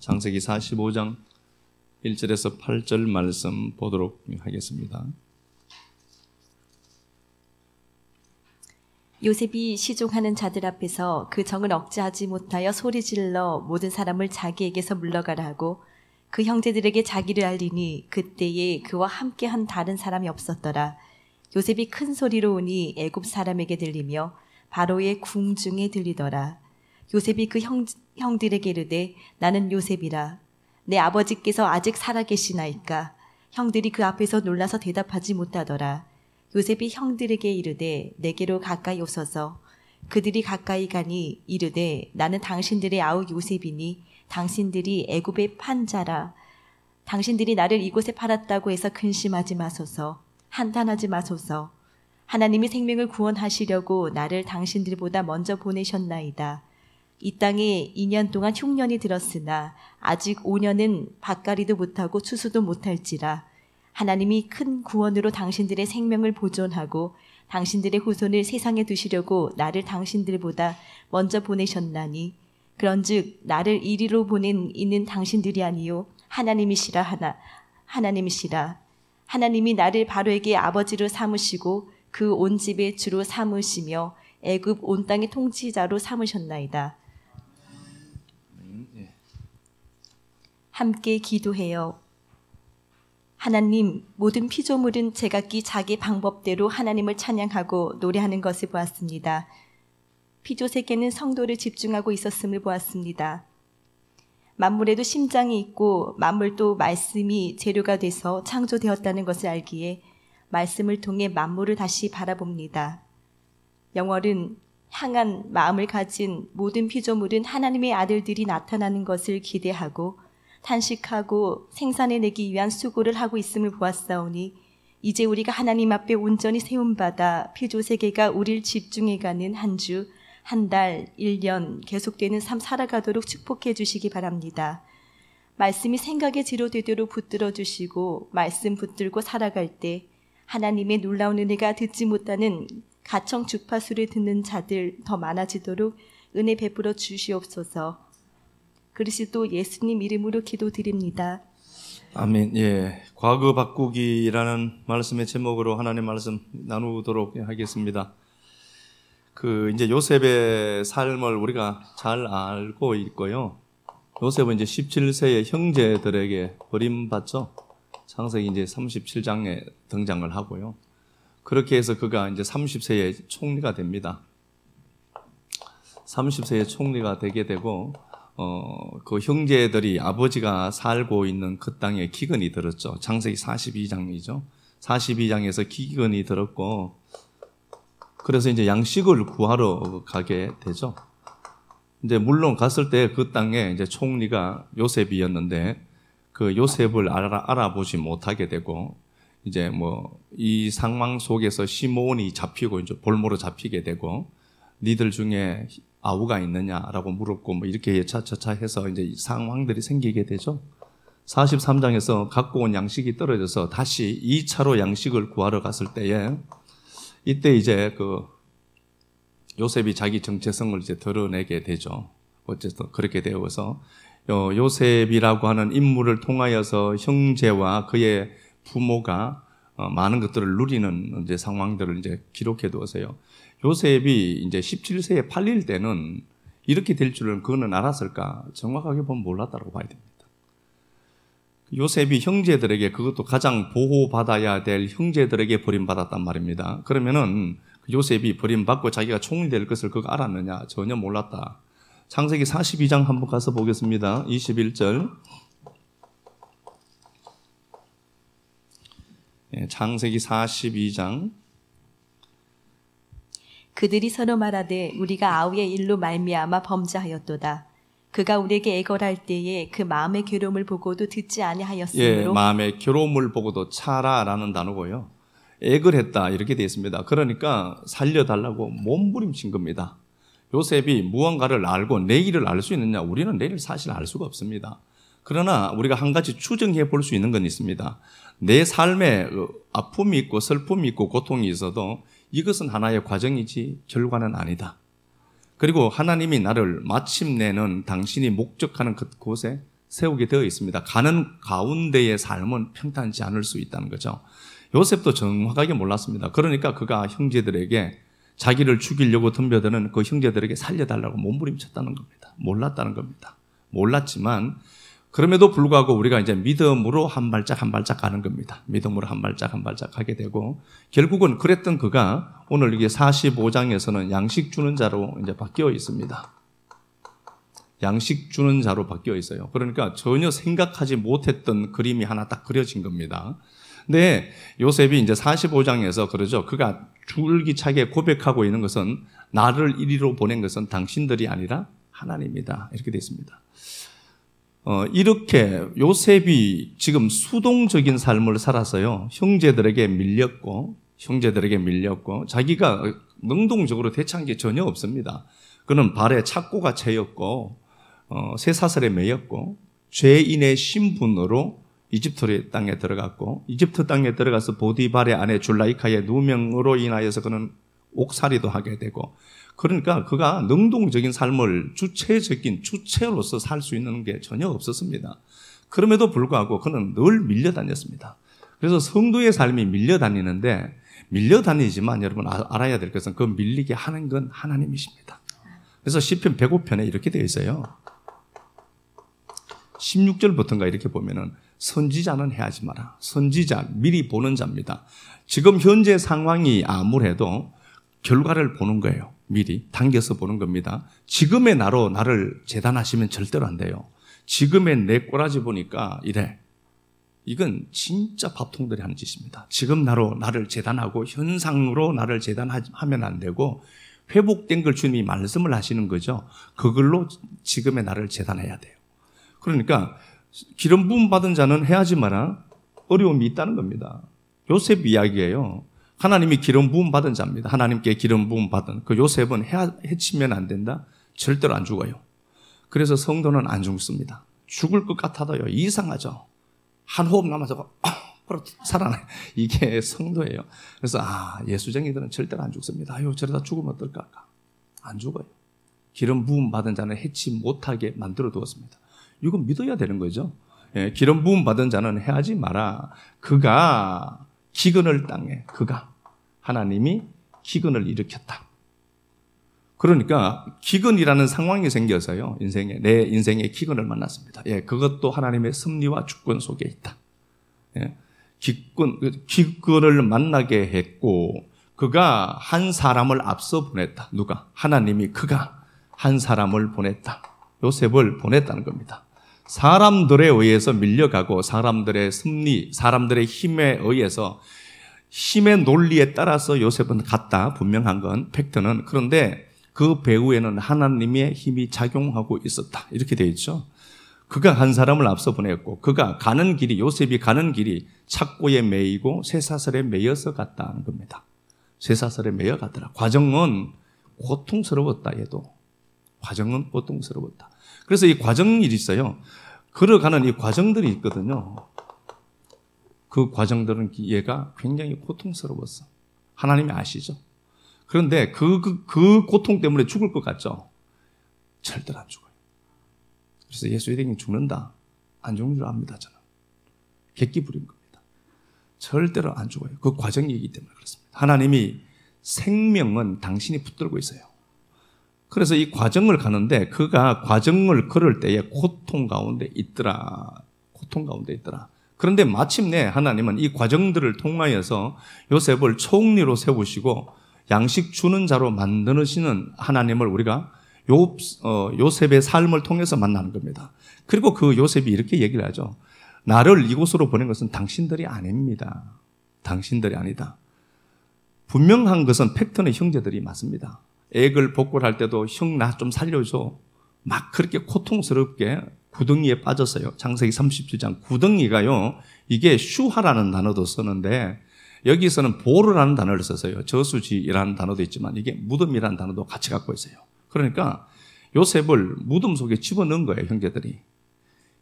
창세기 45장 1절에서 8절 말씀 보도록 하겠습니다. 요셉이 시종하는 자들 앞에서 그 정을 억제하지 못하여 소리질러 모든 사람을 자기에게서 물러가라 하고 그 형제들에게 자기를 알리니 그때에 그와 함께한 다른 사람이 없었더라. 요셉이 큰 소리로 오니 애굽 사람에게 들리며 바로의 궁중에 들리더라. 요셉이 그 형들에게 이르되 나는 요셉이라. 내 아버지께서 아직 살아계시나이까. 형들이 그 앞에서 놀라서 대답하지 못하더라. 요셉이 형들에게 이르되 내게로 가까이 오소서. 그들이 가까이 가니 이르되 나는 당신들의 아우 요셉이니 당신들이 애굽의 판자라. 당신들이 나를 이곳에 팔았다고 해서 근심하지 마소서. 한탄하지 마소서. 하나님이 생명을 구원하시려고 나를 당신들보다 먼저 보내셨나이다. 이 땅에 2년 동안 흉년이 들었으나 아직 5년은 밭갈이도 못하고 추수도 못할지라. 하나님이 큰 구원으로 당신들의 생명을 보존하고 당신들의 후손을 세상에 두시려고 나를 당신들보다 먼저 보내셨나니 그런즉 나를 이리로 보낸 이는 당신들이 아니요 하나님이시라 하나님이시라. 하나님이 나를 바로에게 아버지로 삼으시고 그 온 집의 주로 삼으시며 애굽 온 땅의 통치자로 삼으셨나이다. 함께 기도해요. 하나님, 모든 피조물은 제각기 자기 방법대로 하나님을 찬양하고 노래하는 것을 보았습니다. 피조세계는 성도를 집중하고 있었음을 보았습니다. 만물에도 심장이 있고 만물도 말씀이 재료가 돼서 창조되었다는 것을 알기에 말씀을 통해 만물을 다시 바라봅니다. 영월은 향한 마음을 가진 모든 피조물은 하나님의 아들들이 나타나는 것을 기대하고 탄식하고 생산해내기 위한 수고를 하고 있음을 보았사오니 이제 우리가 하나님 앞에 온전히 세움받아 피조세계가 우리를 집중해가는 한 주, 한 달, 1년 계속되는 삶 살아가도록 축복해 주시기 바랍니다. 말씀이 생각의 지로 되도록 붙들어 주시고 말씀 붙들고 살아갈 때 하나님의 놀라운 은혜가 듣지 못하는 가청 주파수를 듣는 자들 더 많아지도록 은혜 베풀어 주시옵소서. 그리스도 예수님 이름으로 기도드립니다. 아멘. 예, 과거 바꾸기라는 말씀의 제목으로 하나님의 말씀 나누도록 하겠습니다. 이제 요셉의 삶을 우리가 잘 알고 있고요. 요셉은 이제 17세의 형제들에게 버림받죠. 창세기 이제 37장에 등장을 하고요. 그렇게 해서 그가 이제 30세의 총리가 됩니다. 30세의 총리가 되게 되고, 그 형제들이 아버지가 살고 있는 그 땅에 기근이 들었죠. 창세기 42장이죠. 42장에서 기근이 들었고, 그래서 이제 양식을 구하러 가게 되죠. 이제 물론 갔을 때 그 땅에 이제 총리가 요셉이었는데 그 요셉을 알아보지 못하게 되고 이제 이 상황 속에서 시몬이 잡히고 이제 볼모로 잡히게 되고 니들 중에 아우가 있느냐라고 물었고 이렇게 차차차 해서 이제 상황들이 생기게 되죠. 43장에서 갖고 온 양식이 떨어져서 다시 2차로 양식을 구하러 갔을 때에 이때 이제 요셉이 자기 정체성을 이제 드러내게 되죠. 어쨌든 그렇게 되어서 요셉이라고 하는 인물을 통하여서 형제와 그의 부모가 많은 것들을 누리는 이제 상황들을 이제 기록해 두었어요. 요셉이 이제 17세에 팔릴 때는 이렇게 될 줄은 그는 알았을까? 정확하게 보면 몰랐다고 봐야 됩니다. 요셉이 형제들에게 그것도 가장 보호받아야 될 형제들에게 버림받았단 말입니다. 그러면은 요셉이 버림받고 자기가 총리 될 것을 그거 알았느냐? 전혀 몰랐다. 창세기 42장 한번 가서 보겠습니다. 21절. 창세기 42장. 그들이 서로 말하되 우리가 아우의 일로 말미암아 범죄하였도다. 그가 우리에게 애걸할 때에 그 마음의 괴로움을 보고도 듣지 아니하였으므로. 마음의 괴로움을 보고도 차라라는 단어고요. 애걸했다 이렇게 되어 있습니다. 그러니까 살려달라고 몸부림친 겁니다. 요셉이 무언가를 알고 내일을 알 수 있느냐? 우리는 내일을 사실 알 수가 없습니다. 그러나 우리가 한 가지 추정해 볼 수 있는 건 있습니다. 내 삶에 아픔이 있고 슬픔이 있고 고통이 있어도 이것은 하나의 과정이지 결과는 아니다. 그리고 하나님이 나를 마침내는 당신이 목적하는 그곳에 세우게 되어 있습니다. 가는 가운데의 삶은 평탄치 않을 수 있다는 거죠. 요셉도 정확하게 몰랐습니다. 그러니까 그가 형제들에게 자기를 죽이려고 덤벼드는 그 형제들에게 살려달라고 몸부림쳤다는 겁니다. 몰랐다는 겁니다. 몰랐지만 그럼에도 불구하고 우리가 이제 믿음으로 한 발짝 한 발짝 가는 겁니다. 믿음으로 한 발짝 한 발짝 가게 되고 결국은 그랬던 그가 오늘 이게 45장에서는 양식 주는 자로 이제 바뀌어 있습니다. 양식 주는 자로 바뀌어 있어요. 그러니까 전혀 생각하지 못했던 그림이 하나 딱 그려진 겁니다. 근데 요셉이 이제 45장에서 그러죠. 그가 줄기차게 고백하고 있는 것은 나를 이리로 보낸 것은 당신들이 아니라 하나님이다. 이렇게 되어 있습니다. 이렇게 요셉이 지금 수동적인 삶을 살았어요. 형제들에게 밀렸고 자기가 능동적으로 대처한 게 전혀 없습니다. 그는 발에 착고가 채였고 쇠사슬에 매였고 죄인의 신분으로 이집트 땅에 들어갔고 이집트 땅에 들어가서 보디발의 아내 줄라이카의 누명으로 인하여서 그는 옥살이도 하게 되고 그러니까 그가 능동적인 삶을 주체로서 살 수 있는 게 전혀 없었습니다. 그럼에도 불구하고 그는 늘 밀려다녔습니다. 그래서 성도의 삶이 밀려다니는데 밀려다니지만 여러분 알아야 될 것은 그 밀리게 하는 건 하나님이십니다. 그래서 시편 105편에 이렇게 되어 있어요. 16절부터인가 이렇게 보면은 선지자는 해하지 마라. 선지자, 미리 보는 자입니다. 지금 현재 상황이 아무래도 결과를 보는 거예요. 미리 당겨서 보는 겁니다. 지금의 나로 나를 재단하시면 절대로 안 돼요. 지금의 내 꼬라지 보니까 이래. 이건 진짜 밥통들이 하는 짓입니다. 지금 나로 나를 재단하고 현상으로 나를 재단하면 안 되고 회복된 걸 주님이 말씀을 하시는 거죠. 그걸로 지금의 나를 재단해야 돼요. 그러니까 기름 부음 받은 자는 해하지 마라. 어려움이 있다는 겁니다. 요셉 이야기예요. 하나님이 기름 부음 받은 자입니다. 하나님께 기름 부음 받은 그 요셉은 해치면 안 된다. 절대로 안 죽어요. 그래서 성도는 안 죽습니다. 죽을 것 같아도요. 이상하죠. 한 호흡 남아서 바로 살아나요. 이게 성도예요. 그래서 예수쟁이들은 절대로 안 죽습니다. 아유 저러다 죽으면 어떨까? 안 죽어요. 기름 부음 받은 자는 해치 못하게 만들어 두었습니다. 이건 믿어야 되는 거죠. 예, 기름 부음 받은 자는 해하지 마라. 그가 기근을 당해. 하나님이 기근을 일으켰다. 그러니까 기근이라는 상황이 생겨서요. 내 인생에 기근을 만났습니다. 예, 그것도 하나님의 섭리와 주권 속에 있다. 예, 기근을 만나게 했고 그가 한 사람을 앞서 보냈다. 누가? 하나님이 그가 한 사람을 보냈다. 요셉을 보냈다는 겁니다. 사람들에 의해서 밀려가고 사람들의 섭리, 사람들의 힘에 의해서 힘의 논리에 따라서 요셉은 갔다. 분명한 건 팩트는. 그런데 그 배후에는 하나님의 힘이 작용하고 있었다. 이렇게 되어 있죠. 그가 한 사람을 앞서 보냈고 그가 가는 길이 요셉이 가는 길이 착고에 매이고 쇠사슬에 매여서 갔다는 겁니다. 쇠사슬에 매여 갔더라. 과정은 고통스러웠다. 얘도. 과정은 고통스러웠다. 그래서 이 과정이 있어요. 걸어가는 이 과정들이 있거든요. 그 과정들은 얘가 굉장히 고통스러웠어. 하나님이 아시죠? 그런데 그 고통 때문에 죽을 것 같죠? 절대로 안 죽어요. 그래서 예수 이름이 죽는다. 안 죽는 줄 압니다, 저는. 객기 부린 겁니다. 절대로 안 죽어요. 그 과정이기 때문에 그렇습니다. 하나님이 생명은 당신이 붙들고 있어요. 그래서 이 과정을 가는데 그가 과정을 걸을 때에 고통 가운데 있더라. 그런데 마침내 하나님은 이 과정들을 통하여서 요셉을 총리로 세우시고 양식 주는 자로 만드시는 하나님을 우리가 요셉의 삶을 통해서 만나는 겁니다. 그리고 그 요셉이 이렇게 얘기를 하죠. 나를 이곳으로 보낸 것은 당신들이 아닙니다. 당신들이 아니다. 분명한 것은 팩트는 형제들이 맞습니다. 애를 복골할 때도 형 나 좀 살려줘. 막 그렇게 고통스럽게 구덩이에 빠졌어요. 창세기 37장 구덩이가요. 이게 슈하라는 단어도 쓰는데 여기서는 보르라는 단어를 썼어요. 저수지라는 단어도 있지만 이게 무덤이라는 단어도 같이 갖고 있어요. 그러니까 요셉을 무덤 속에 집어넣은 거예요.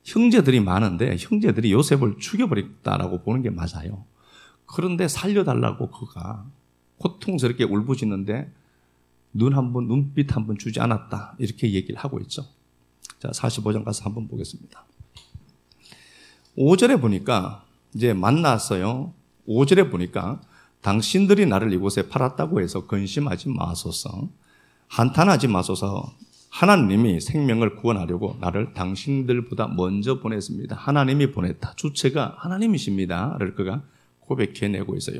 형제들이 많은데 형제들이 요셉을 죽여버렸다라고 보는 게 맞아요. 그런데 살려달라고 그가 고통스럽게 울부짖는데 눈빛 한 번 주지 않았다. 이렇게 얘기를 하고 있죠. 자, 45장 가서 한번 보겠습니다. 5절에 보니까 이제 만났어요. 5절에 보니까 당신들이 나를 이곳에 팔았다고 해서 근심하지 마소서. 한탄하지 마소서. 하나님이 생명을 구원하려고 나를 당신들보다 먼저 보냈습니다. 하나님이 보냈다. 주체가 하나님이십니다. 를 그가 고백해내고 있어요.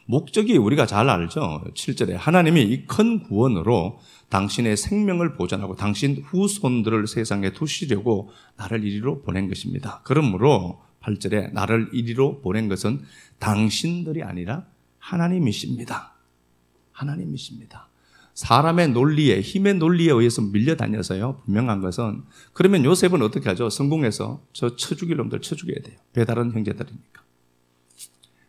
목적이 우리가 잘 알죠. 7절에 하나님이 이 큰 구원으로 당신의 생명을 보존하고 당신 후손들을 세상에 두시려고 나를 이리로 보낸 것입니다. 그러므로 8절에 나를 이리로 보낸 것은 당신들이 아니라 하나님이십니다. 하나님이십니다. 사람의 논리에, 힘의 논리에 의해서 밀려다녀서요. 분명한 것은 그러면 요셉은 어떻게 하죠? 성공해서 저 쳐죽일 놈들 쳐죽여야 돼요. 배다른 형제들이니까.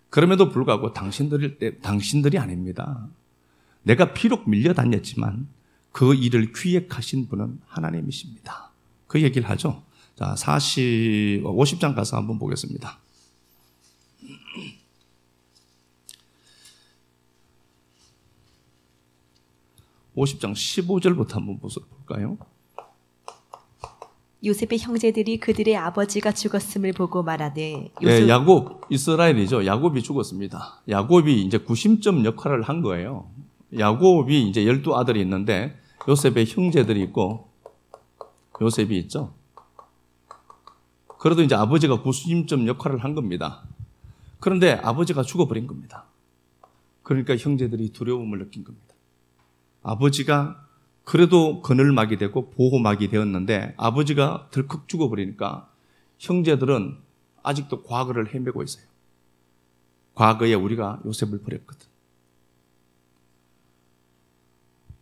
그럼에도 불구하고 당신들이 아닙니다. 내가 비록 밀려다녔지만 그 일을 기획하신 분은 하나님이십니다. 그 얘기를 하죠. 자, 50장 가서 한번 보겠습니다. 50장 15절부터 한번 볼까요? 요셉의 형제들이 그들의 아버지가 죽었음을 보고 말하되 예, 야곱, 이스라엘이죠. 야곱이 죽었습니다. 야곱이 이제 구심점 역할을 한 거예요. 야곱이 이제 12아들이 있는데 요셉의 형제들이 있고 요셉이 있죠. 그래도 이제 아버지가 구심점 역할을 한 겁니다. 그런데 아버지가 죽어버린 겁니다. 그러니까 형제들이 두려움을 느낀 겁니다. 아버지가 그래도 그늘막이 되고 보호막이 되었는데 아버지가 덜컥 죽어버리니까 형제들은 아직도 과거를 헤매고 있어요. 과거에 우리가 요셉을 버렸거든.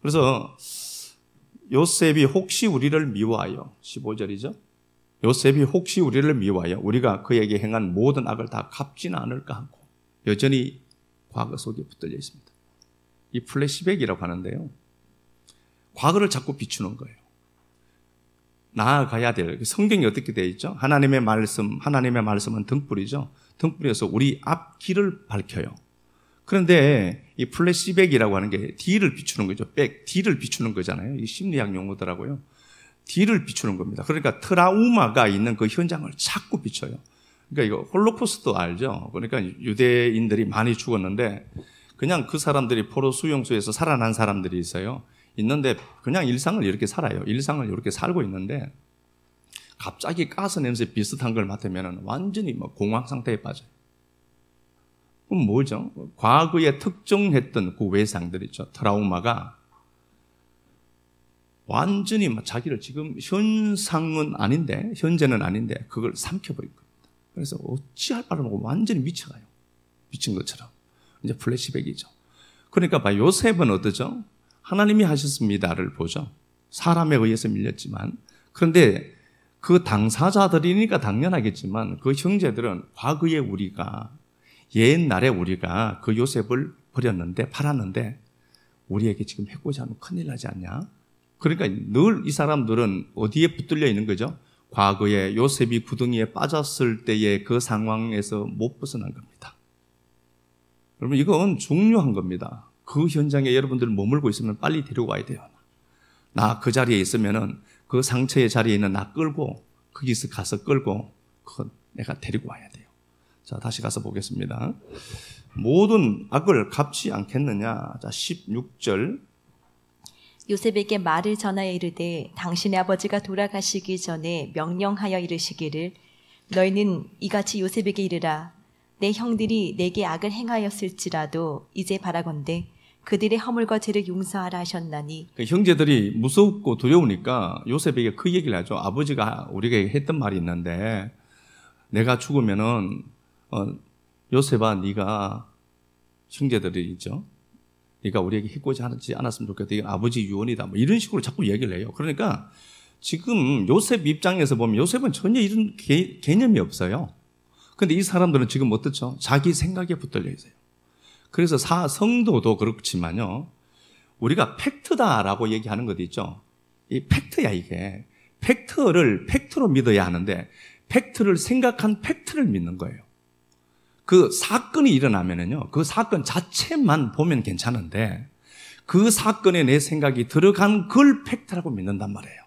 그래서 요셉이 혹시 우리를 미워하여 15절이죠. 요셉이 혹시 우리를 미워하여 우리가 그에게 행한 모든 악을 다 갚지는 않을까 하고 여전히 과거 속에 붙들려 있습니다. 이 플래시백이라고 하는데요. 과거를 자꾸 비추는 거예요. 나아가야 될 성경이 어떻게 되어 있죠? 하나님의 말씀은 등불이죠. 등불에서 우리 앞길을 밝혀요. 그런데 이 플래시백이라고 하는 게 뒤를 비추는 거죠. 뒤를 비추는 거잖아요. 이 심리학 용어더라고요. 뒤를 비추는 겁니다. 그러니까 트라우마가 있는 그 현장을 자꾸 비춰요. 그러니까 이거 홀로코스트 알죠? 그러니까 유대인들이 많이 죽었는데 그냥 그 사람들이 포로 수용소에서 살아난 사람들이 있어요. 있는데 그냥 일상을 이렇게 살아요. 일상을 이렇게 살고 있는데 갑자기 가스 냄새 비슷한 걸 맡으면 완전히 공황 상태에 빠져요. 그럼 뭐죠? 과거에 특정했던 그 외상들 있죠. 트라우마가 완전히 자기를 지금 현재는 아닌데 그걸 삼켜버린 겁니다. 그래서 어찌할 바를 모르고 완전히 미쳐가요. 미친 것처럼. 이제 플래시백이죠. 그러니까 요셉은 어떠죠? 하나님이 하셨습니다를 보죠. 사람에 의해서 밀렸지만 그런데 그 당사자들이니까 당연하겠지만 그 형제들은 과거에 옛날에 우리가 그 요셉을 팔았는데 우리에게 지금 해코지 하면 큰일 나지 않냐? 그러니까 늘 이 사람들은 어디에 붙들려 있는 거죠? 과거에 요셉이 구덩이에 빠졌을 때의 그 상황에서 못 벗어난 겁니다. 여러분 이건 중요한 겁니다. 그 현장에 여러분들 머물고 있으면 빨리 데리고 와야 돼요. 나 그 자리에 있으면은 그 상처의 자리에 있는 나 끌고 거기서 가서 끌고 내가 데리고 와야 돼요. 자, 다시 가서 보겠습니다. 모든 악을 갚지 않겠느냐. 자, 16절. 요셉에게 말을 전하여 이르되 당신의 아버지가 돌아가시기 전에 명령하여 이르시기를 너희는 이같이 요셉에게 이르라. 내 형들이 내게 악을 행하였을지라도 이제 바라건대 그들의 허물과 죄를 용서하라 하셨나니. 형제들이 무섭고 두려우니까 요셉에게 그 얘기를 하죠. 아버지가 우리에게 했던 말이 있는데 내가 죽으면은 요셉아 네가 형제들이 있죠. 네가 우리에게 해코지 하지 않았으면 좋겠다. 이건 아버지 유언이다. 이런 식으로 자꾸 얘기를 해요. 그러니까 지금 요셉 입장에서 보면 요셉은 전혀 이런 개념이 없어요. 근데 이 사람들은 지금 어떻죠? 자기 생각에 붙들려 있어요. 그래서 성도도 그렇지만요. 우리가 팩트다라고 얘기하는 것 있죠. 이 팩트야 이게. 팩트로 믿어야 하는데 팩트를 생각한 팩트를 믿는 거예요. 그 사건이 일어나면은요. 그 사건 자체만 보면 괜찮은데 그 사건에 내 생각이 들어간 걸 팩트라고 믿는단 말이에요.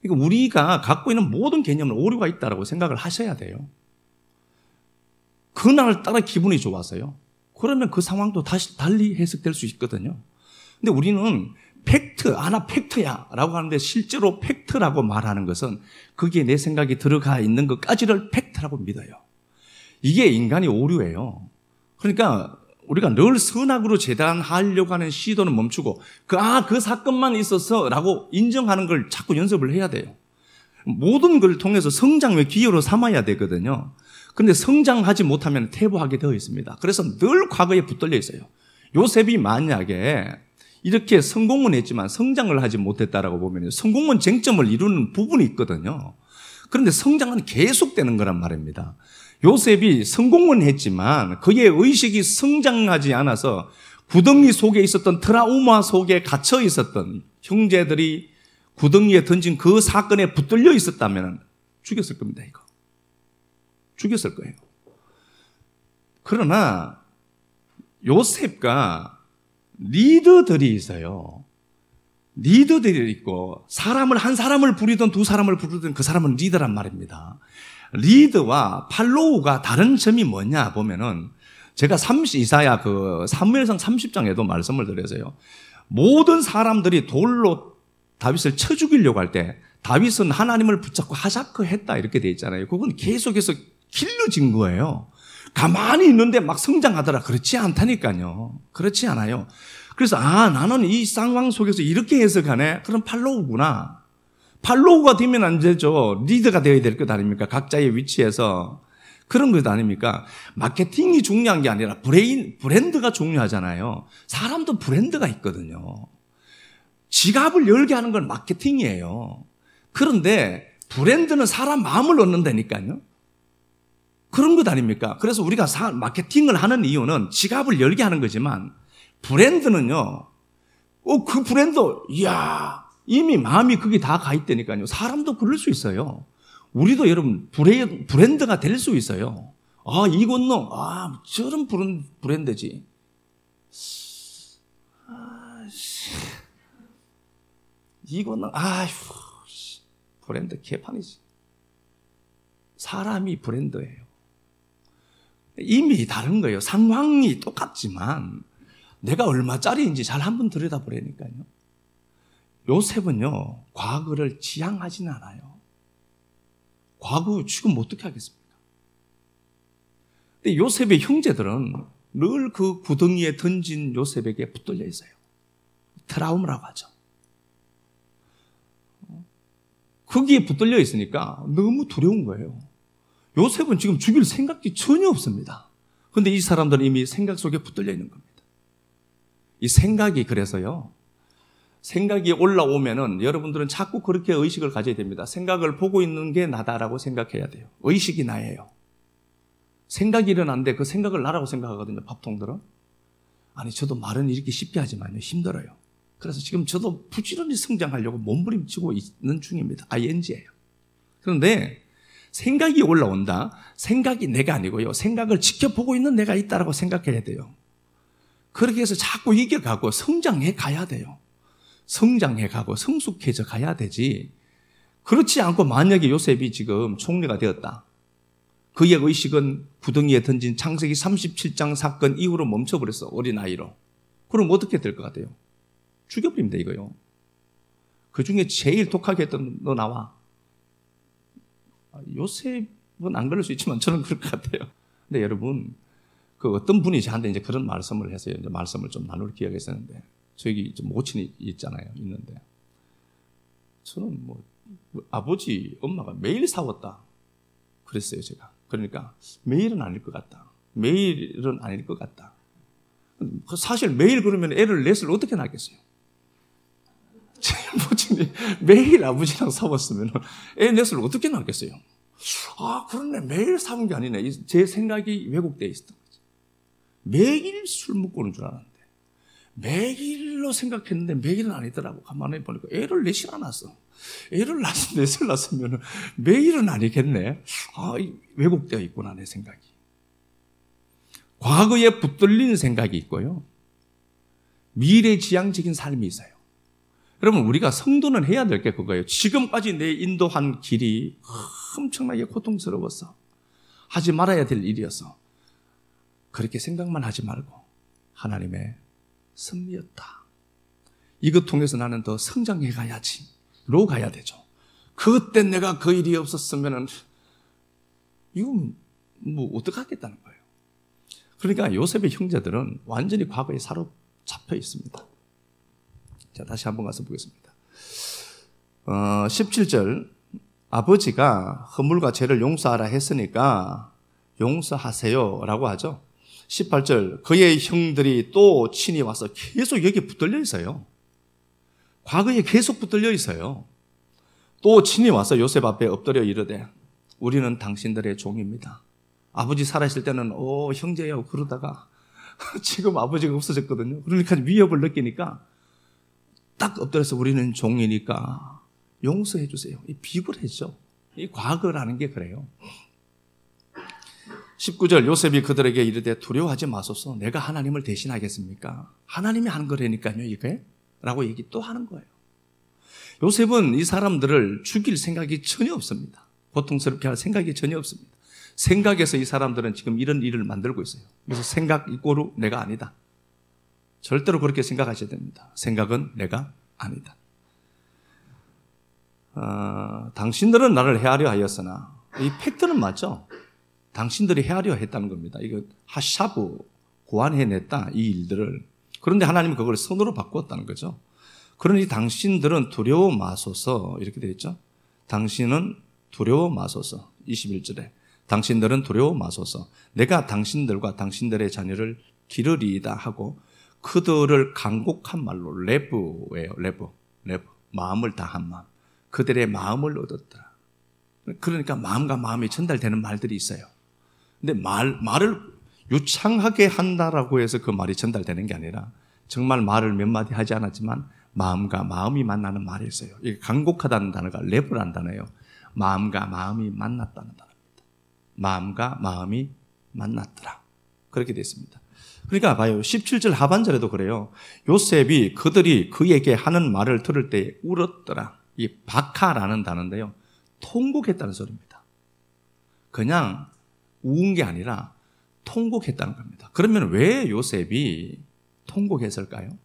그러니까 우리가 갖고 있는 모든 개념은 오류가 있다라고 생각을 하셔야 돼요. 그날따라 기분이 좋았어요. 그러면 그 상황도 다시 달리 해석될 수 있거든요. 근데 우리는 팩트, 나 팩트야 라고 하는데 실제로 팩트라고 말하는 것은 거기에 내 생각이 들어가 있는 것까지를 팩트라고 믿어요. 이게 인간의 오류예요. 그러니까 우리가 늘 선악으로 재단하려고 하는 시도는 멈추고 그 사건만 있어서 라고 인정하는 걸 자꾸 연습을 해야 돼요. 모든 걸 통해서 성장의 기회로 삼아야 되거든요. 그런데 성장하지 못하면 퇴보하게 되어 있습니다. 그래서 늘 과거에 붙들려 있어요. 요셉이 만약에 이렇게 성공은 했지만 성장을 하지 못했다라고 보면 성공은 쟁점을 이루는 부분이 있거든요. 그런데 성장은 계속되는 거란 말입니다. 요셉이 성공은 했지만 그의 의식이 성장하지 않아서 구덩이 속에 있었던 트라우마 속에 갇혀 있었던 형제들이 구덩이에 던진 그 사건에 붙들려 있었다면 죽였을 겁니다. 이거 죽였을 거예요. 그러나 요셉과 리더들이 있어요. 리더들이 있고 한 사람을 부리든 두 사람을 부리든 그 사람은 리더란 말입니다. 리더와 팔로우가 다른 점이 뭐냐 보면은 제가 이사야 사무엘상 30장에도 말씀을 드렸어요. 모든 사람들이 돌로 다윗을 쳐 죽이려고 할 때 다윗은 하나님을 붙잡고 하샤크했다 이렇게 돼 있잖아요. 그건 계속해서 길러진 거예요. 가만히 있는데 막 성장하더라. 그렇지 않다니까요. 그렇지 않아요. 그래서 나는 이 상황 속에서 이렇게 해석하네. 그럼 팔로우구나. 팔로우가 되면 안 되죠. 리더가 되어야 될 것 아닙니까? 각자의 위치에서. 그런 것 아닙니까? 마케팅이 중요한 게 아니라 브랜드가 중요하잖아요. 사람도 브랜드가 있거든요. 지갑을 열게 하는 건 마케팅이에요. 그런데 브랜드는 사람 마음을 얻는다니까요. 그런 것 아닙니까? 그래서 우리가 마케팅을 하는 이유는 지갑을 열게 하는 거지만 브랜드는요. 그 브랜드 이미 마음이 거기 다 가 있다니까요. 사람도 그럴 수 있어요. 우리도 여러분 브랜드가 될 수 있어요. 이건너 저런 브랜드지. 이거는 브랜드 개판이지. 사람이 브랜드예요. 이미 다른 거예요. 상황이 똑같지만 내가 얼마짜리인지 잘 한번 들여다보라니까요. 요셉은요, 과거를 지향하지는 않아요. 과거 지금 어떻게 하겠습니까? 근데 요셉의 형제들은 늘 그 구덩이에 던진 요셉에게 붙들려 있어요. 트라우마라고 하죠. 거기에 붙들려 있으니까 너무 두려운 거예요. 요셉은 지금 죽일 생각이 전혀 없습니다. 그런데 이 사람들은 이미 생각 속에 붙들려 있는 겁니다. 이 생각이 그래서요. 생각이 올라오면은 여러분들은 자꾸 그렇게 의식을 가져야 됩니다. 생각을 보고 있는 게 나다라고 생각해야 돼요. 의식이 나예요. 생각이 일어났는데 그 생각을 나라고 생각하거든요. 밥통들은. 아니 저도 말은 이렇게 쉽게 하지만요. 힘들어요. 그래서 지금 저도 부지런히 성장하려고 몸부림치고 있는 중입니다. ING예요. 그런데 생각이 올라온다. 생각이 내가 아니고요. 생각을 지켜보고 있는 내가 있다라고 생각해야 돼요. 그렇게 해서 자꾸 이겨가고 성장해 가야 돼요. 성장해 가고 성숙해져 가야 되지. 그렇지 않고 만약에 요셉이 지금 총리가 되었다. 그의 의식은 구덩이에 던진 창세기 37장 사건 이후로 멈춰버렸어. 어린아이로. 그럼 어떻게 될 것 같아요? 죽여버립니다 이거요. 그 중에 제일 독하게 했던 너 나와. 요셉은 안 그럴 수 있지만 저는 그럴 것 같아요. 근데 여러분 그 어떤 분이 저한테 이제 그런 말씀을 해서요. 이제 말씀을 좀 나눌 기회가 있었는데 저기 좀 모친이 있는데 저는 아버지 엄마가 매일 싸웠다 그랬어요 제가. 그러니까 매일은 아닐 것 같다. 매일은 아닐 것 같다. 사실 매일 그러면 애를 넷을 어떻게 낳겠어요? 제 모친이 매일 아버지랑 싸웠으면 애 넷을 어떻게 낳겠어요? 그러네. 매일 싸운 게 아니네. 제 생각이 왜곡되어 있었던 거지. 매일 술 먹고 오는 줄 알았는데 매일로 생각했는데 매일은 아니더라고. 가만히 보니까 애를 넷이나 낳았어. 애를 넷을 낳았으면 매일은 아니겠네. 왜곡되어 있구나 내 생각이. 과거에 붙들린 생각이 있고요. 미래지향적인 삶이 있어요. 여러분 우리가 성도는 해야 될 게 그거예요. 지금까지 내 인도한 길이 엄청나게 고통스러웠어. 하지 말아야 될 일이었어. 그렇게 생각만 하지 말고 하나님의 섭리였다. 이것 통해서 나는 더 성장해 가야지로 가야 되죠. 그때 내가 그 일이 없었으면은 이건 뭐 어떡하겠다는 거예요. 그러니까 요셉의 형제들은 완전히 과거에 사로잡혀 있습니다. 자, 다시 한번 가서 보겠습니다. 17절 아버지가 허물과 죄를 용서하라 했으니까 용서하세요 라고 하죠. 18절 그의 형들이 또 친히 와서 계속 여기 붙들려 있어요. 과거에 계속 붙들려 있어요. 또 친히 와서 요셉 앞에 엎드려 이르되 우리는 당신들의 종입니다. 아버지 살아있을 때는 형제야 그러다가 지금 아버지가 없어졌거든요. 그러니까 위협을 느끼니까 딱 엎드려서 우리는 종이니까 용서해 주세요. 이 비굴해죠. 이 과거라는 게 그래요. 19절 요셉이 그들에게 이르되 두려워하지 마소서. 내가 하나님을 대신하겠습니까? 하나님이 한 거라니까요 이게 라고 얘기 또 하는 거예요. 요셉은 이 사람들을 죽일 생각이 전혀 없습니다. 고통스럽게 할 생각이 전혀 없습니다. 생각에서 이 사람들은 지금 이런 일을 만들고 있어요. 그래서 생각 이꼬르 내가 아니다. 절대로 그렇게 생각하셔야 됩니다. 생각은 내가 아니다. 당신들은 나를 해하려 하였으나 이 팩트는 맞죠? 당신들이 해하려 했다는 겁니다. 이거 하샤브 고안해냈다 이 일들을. 그런데 하나님은 그걸 선으로 바꾸었다는 거죠. 그러니 당신들은 두려워 마소서 이렇게 되어 있죠. 당신은 두려워 마소서 21절에 당신들은 두려워 마소서 내가 당신들과 당신들의 자녀를 기르리이다 하고 그들을 간곡한 말로 레브예요. 레브 마음을 다한 마음 그들의 마음을 얻었더라. 그러니까 마음과 마음이 전달되는 말들이 있어요. 근데 말을 유창하게 한다라고 해서 그 말이 전달되는 게 아니라 정말 말을 몇 마디 하지 않았지만 마음과 마음이 만나는 말이 있어요. 이게 간곡하다는 단어가 레브라는 단어예요. 마음과 마음이 만났다는 단어입니다. 마음과 마음이 만났더라. 그렇게 됐습니다. 그러니까 봐요. 17절 하반절에도 그래요. 요셉이 그들이 그에게 하는 말을 들을 때 울었더라. 이 바카라는 단어인데요. 통곡했다는 소리입니다. 그냥 우은 게 아니라 통곡했다는 겁니다. 그러면 왜 요셉이 통곡했을까요?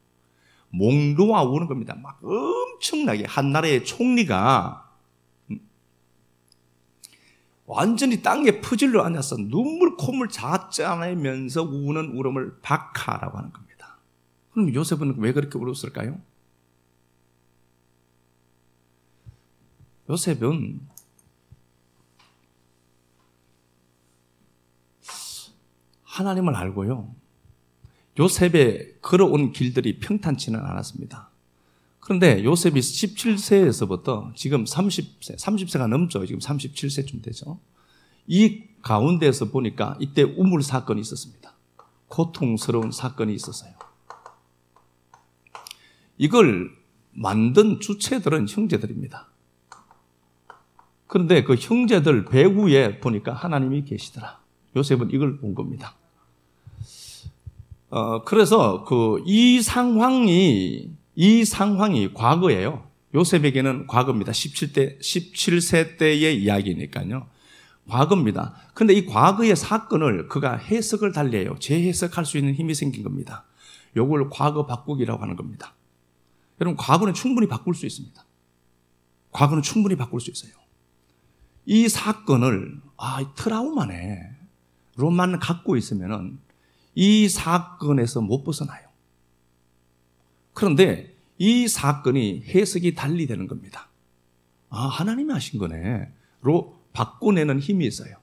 목 놓아 우는 겁니다. 막 엄청나게 한 나라의 총리가 완전히 땅에 퍼질러 앉아서 눈물 콧물 자짜내면서 우는 울음을 바카라고 하는 겁니다. 그럼 요셉은 왜 그렇게 울었을까요? 요셉은 하나님을 알고요. 요셉의 걸어온 길들이 평탄치는 않았습니다. 그런데 요셉이 17세에서부터 지금 30세가 넘죠. 지금 37세쯤 되죠. 이 가운데서 보니까 이때 우물 사건이 있었습니다. 고통스러운 사건이 있었어요. 이걸 만든 주체들은 형제들입니다. 그런데 그 형제들 배후에 보니까 하나님이 계시더라. 요셉은 이걸 본 겁니다. 그래서 이 상황이 과거예요. 요셉에게는 과거입니다. 17세 때의 이야기니까요. 과거입니다. 그런데 이 과거의 사건을 그가 해석을 달리해요. 재해석할 수 있는 힘이 생긴 겁니다. 이걸 과거 바꾸기라고 하는 겁니다. 여러분, 과거는 충분히 바꿀 수 있습니다. 과거는 충분히 바꿀 수 있어요. 이 사건을 트라우마네 로만 갖고 있으면은 이 사건에서 못 벗어나요. 그런데 이 사건이 해석이 달리 되는 겁니다. 하나님이 하신 거네 로 바꿔내는 힘이 있어요.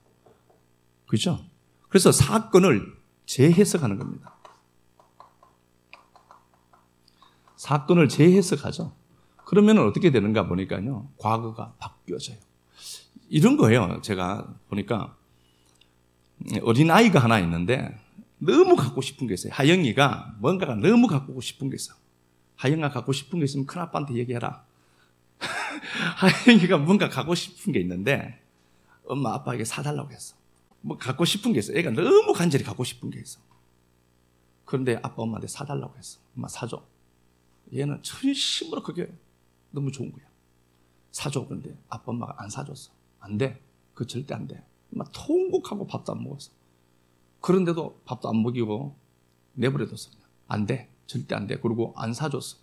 그렇죠? 그래서 사건을 재해석하는 겁니다. 사건을 재해석하죠. 그러면 어떻게 되는가 보니까요. 과거가 바뀌어져요. 이런 거예요. 제가 보니까 어린아이가 하나 있는데 너무 갖고 싶은 게 있어요. 하영이가 뭔가가 너무 갖고 싶은 게 있어. 하영아 갖고 싶은 게 있으면 큰아빠한테 얘기해라. 하영이가 뭔가 갖고 싶은 게 있는데 엄마 아빠에게 사달라고 했어. 뭐 갖고 싶은 게 있어. 애가 너무 간절히 갖고 싶은 게 있어. 그런데 아빠 엄마한테 사달라고 했어. 엄마 사줘. 얘는 전심으로 그게 너무 좋은 거야. 사줘. 그런데 아빠 엄마가 안 사줬어. 안 돼. 그거 절대 안 돼. 엄마 통곡하고 밥도 안 먹었어. 그런데도 밥도 안 먹이고 내버려뒀어. 안 돼. 절대 안 돼. 그리고 안 사줬어.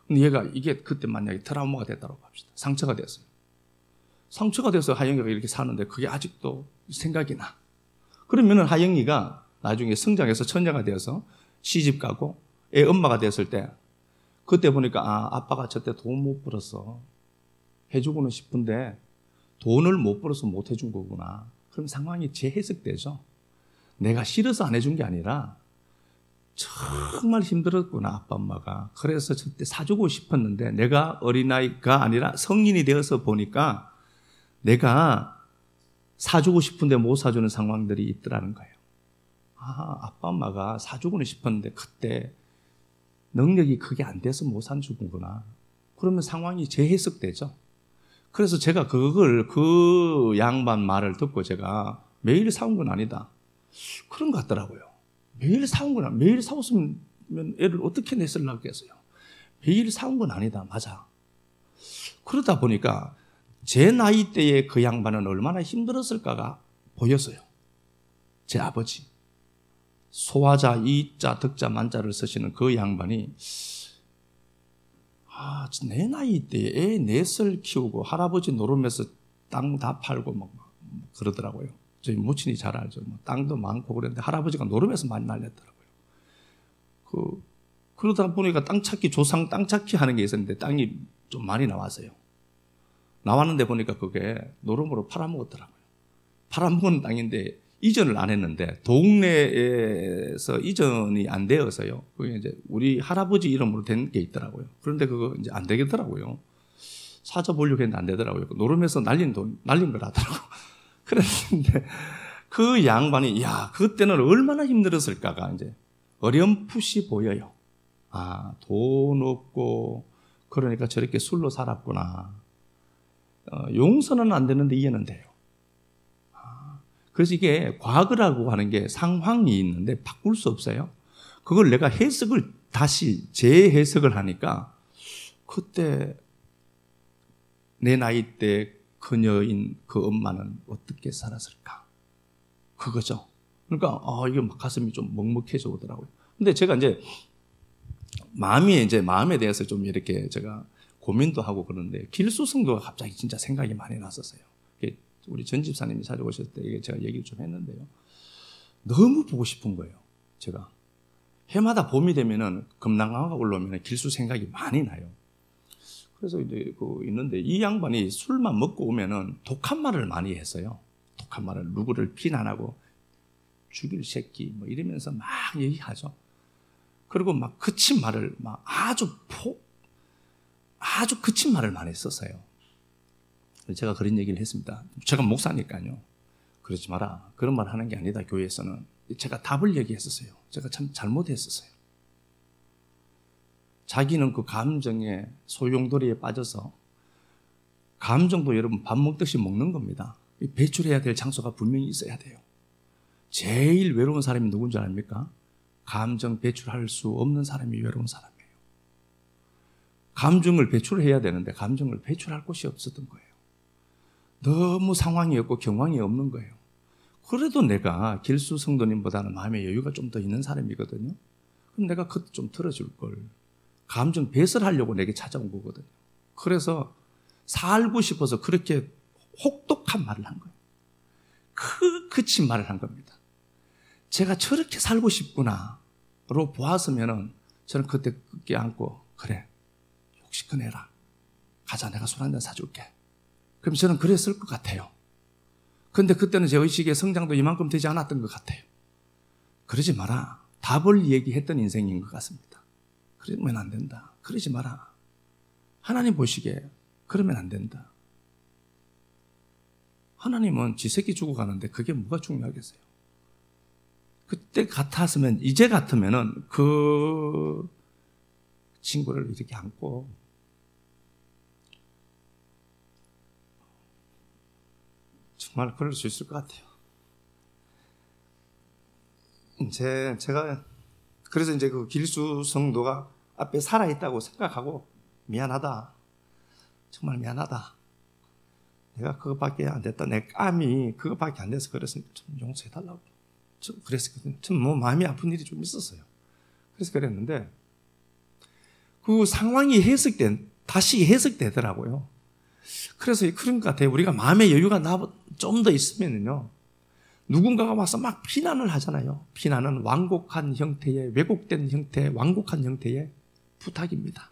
근데 얘가 이게 그때 만약에 트라우마가 됐다고 합시다. 상처가 됐어요. 상처가 돼서 하영이가 이렇게 사는데 그게 아직도 생각이 나. 그러면은 하영이가 나중에 성장해서 처녀가 되어서 시집 가고 애 엄마가 됐을 때 그때 보니까 아빠가 저때 돈 못 벌었어. 해주고는 싶은데 돈을 못 벌어서 못 해준 거구나. 그럼 상황이 재해석되죠. 내가 싫어서 안 해준 게 아니라 정말 힘들었구나, 아빠 엄마가. 그래서 저때 사주고 싶었는데 내가 어린아이가 아니라 성인이 되어서 보니까 내가 사주고 싶은데 못 사주는 상황들이 있더라는 거예요. 아빠 엄마가 사주고는 싶었는데 그때 능력이 그게 안 돼서 못 사주는구나. 그러면 상황이 재해석되죠. 그래서 제가 그 양반 말을 듣고 제가 매일 사온 건 아니다. 그런 것 같더라고요. 매일 사온 건 아니다. 매일 사왔으면 애를 어떻게 냈으려고 했어요. 매일 사온 건 아니다. 맞아. 그러다 보니까 제 나이 때의 그 양반은 얼마나 힘들었을까가 보였어요. 제 아버지. 소화자, 이자, 덕자, 만자를 쓰시는 그 양반이 내 나이 때에 애 넷을 키우고 할아버지 노름에서 땅 다 팔고 막 그러더라고요. 저희 모친이 잘 알죠. 땅도 많고 그랬는데 할아버지가 노름에서 많이 날렸더라고요. 그러다 보니까 땅 찾기, 조상 땅 찾기 하는 게 있었는데 땅이 좀 많이 나왔어요. 나왔는데 보니까 그게 노름으로 팔아먹었더라고요. 팔아먹은 땅인데 이전을 안 했는데 동네에서 이전이 안 되어서요. 그게 이제 우리 할아버지 이름으로 된 게 있더라고요. 그런데 그거 이제 안 되겠더라고요. 사줘보려고 했는데 안 되더라고요. 노름에서 날린 거라더라고요. 그랬는데 그 양반이 그때는 얼마나 힘들었을까가 이제 어렴풋이 보여요. 돈 없고 그러니까 저렇게 술로 살았구나. 용서는 안 되는데 이해는 돼요. 그래서 이게 과거라고 하는 게 상황이 있는데 바꿀 수 없어요. 그걸 내가 해석을 다시 재해석을 하니까 그때 내 나이 때 그녀인 그 엄마는 어떻게 살았을까? 그거죠. 그러니까 이게 막 가슴이 좀 먹먹해져 오더라고요. 근데 제가 이제 마음에 대해서 좀 이렇게 제가 고민도 하고 그러는데 길수성도가 갑자기 진짜 생각이 많이 났었어요. 우리 전 집사님이 찾아오셨을 때 제가 얘기를 좀 했는데요. 너무 보고 싶은 거예요. 제가 해마다 봄이 되면은 금낭강화가 올라오면 길수 생각이 많이 나요. 그래서 이제 있는데 이 양반이 술만 먹고 오면은 독한 말을 많이 했어요. 독한 말을 누구를 비난하고 죽일 새끼 뭐 이러면서 막 얘기하죠. 그리고 막 거친 말을 막 아주 거친 말을 많이 썼어요. 제가 그런 얘기를 했습니다. 제가 목사니까요. 그러지 마라. 그런 말 하는 게 아니다. 교회에서는. 제가 답을 얘기했었어요. 제가 참 잘못했었어요. 자기는 그 감정에 소용돌이에 빠져서 감정도 여러분 밥 먹듯이 먹는 겁니다. 배출해야 될 장소가 분명히 있어야 돼요. 제일 외로운 사람이 누군지 아닙니까? 감정 배출할 수 없는 사람이 외로운 사람이에요. 감정을 배출해야 되는데 감정을 배출할 곳이 없었던 거예요. 너무 상황이 없고 경황이 없는 거예요. 그래도 내가 길수 성도님보다는 마음의 여유가 좀 더 있는 사람이거든요. 그럼 내가 그때 좀 들어줄 걸. 감정 배설하려고 내게 찾아온 거거든요. 그래서 살고 싶어서 그렇게 혹독한 말을 한 거예요. 그친 말을 한 겁니다. 제가 저렇게 살고 싶구나로 보았으면은 저는 그때 끄게 안고 그래 혹시 꺼내라. 가자 내가 술 한잔 사줄게. 그럼 저는 그랬을 것 같아요. 그런데 그때는 제 의식의 성장도 이만큼 되지 않았던 것 같아요. 그러지 마라. 답을 얘기했던 인생인 것 같습니다. 그러면 안 된다. 그러지 마라. 하나님 보시기에 그러면 안 된다. 하나님은 지 새끼 주고 가는데 그게 뭐가 중요하겠어요? 그때 같았으면, 이제 같으면은 그 친구를 이렇게 안고 정말 그럴 수 있을 것 같아요. 제가 그래서 이제 그 길수 성도가 앞에 살아있다고 생각하고 미안하다. 정말 미안하다. 내가 그거밖에 안 됐다. 내 깜이 그거밖에 안 돼서 그랬으니까 좀 용서해달라고. 그랬거든요. 좀 뭐 마음이 아픈 일이 좀 있었어요. 그래서 그랬는데 그 상황이 다시 해석되더라고요. 그래서 그런 것 같아요. 우리가 마음의 여유가 좀 더 있으면요. 누군가가 와서 막 비난을 하잖아요. 비난은 완곡한 형태의, 왜곡된 형태의, 완곡한 형태의 부탁입니다.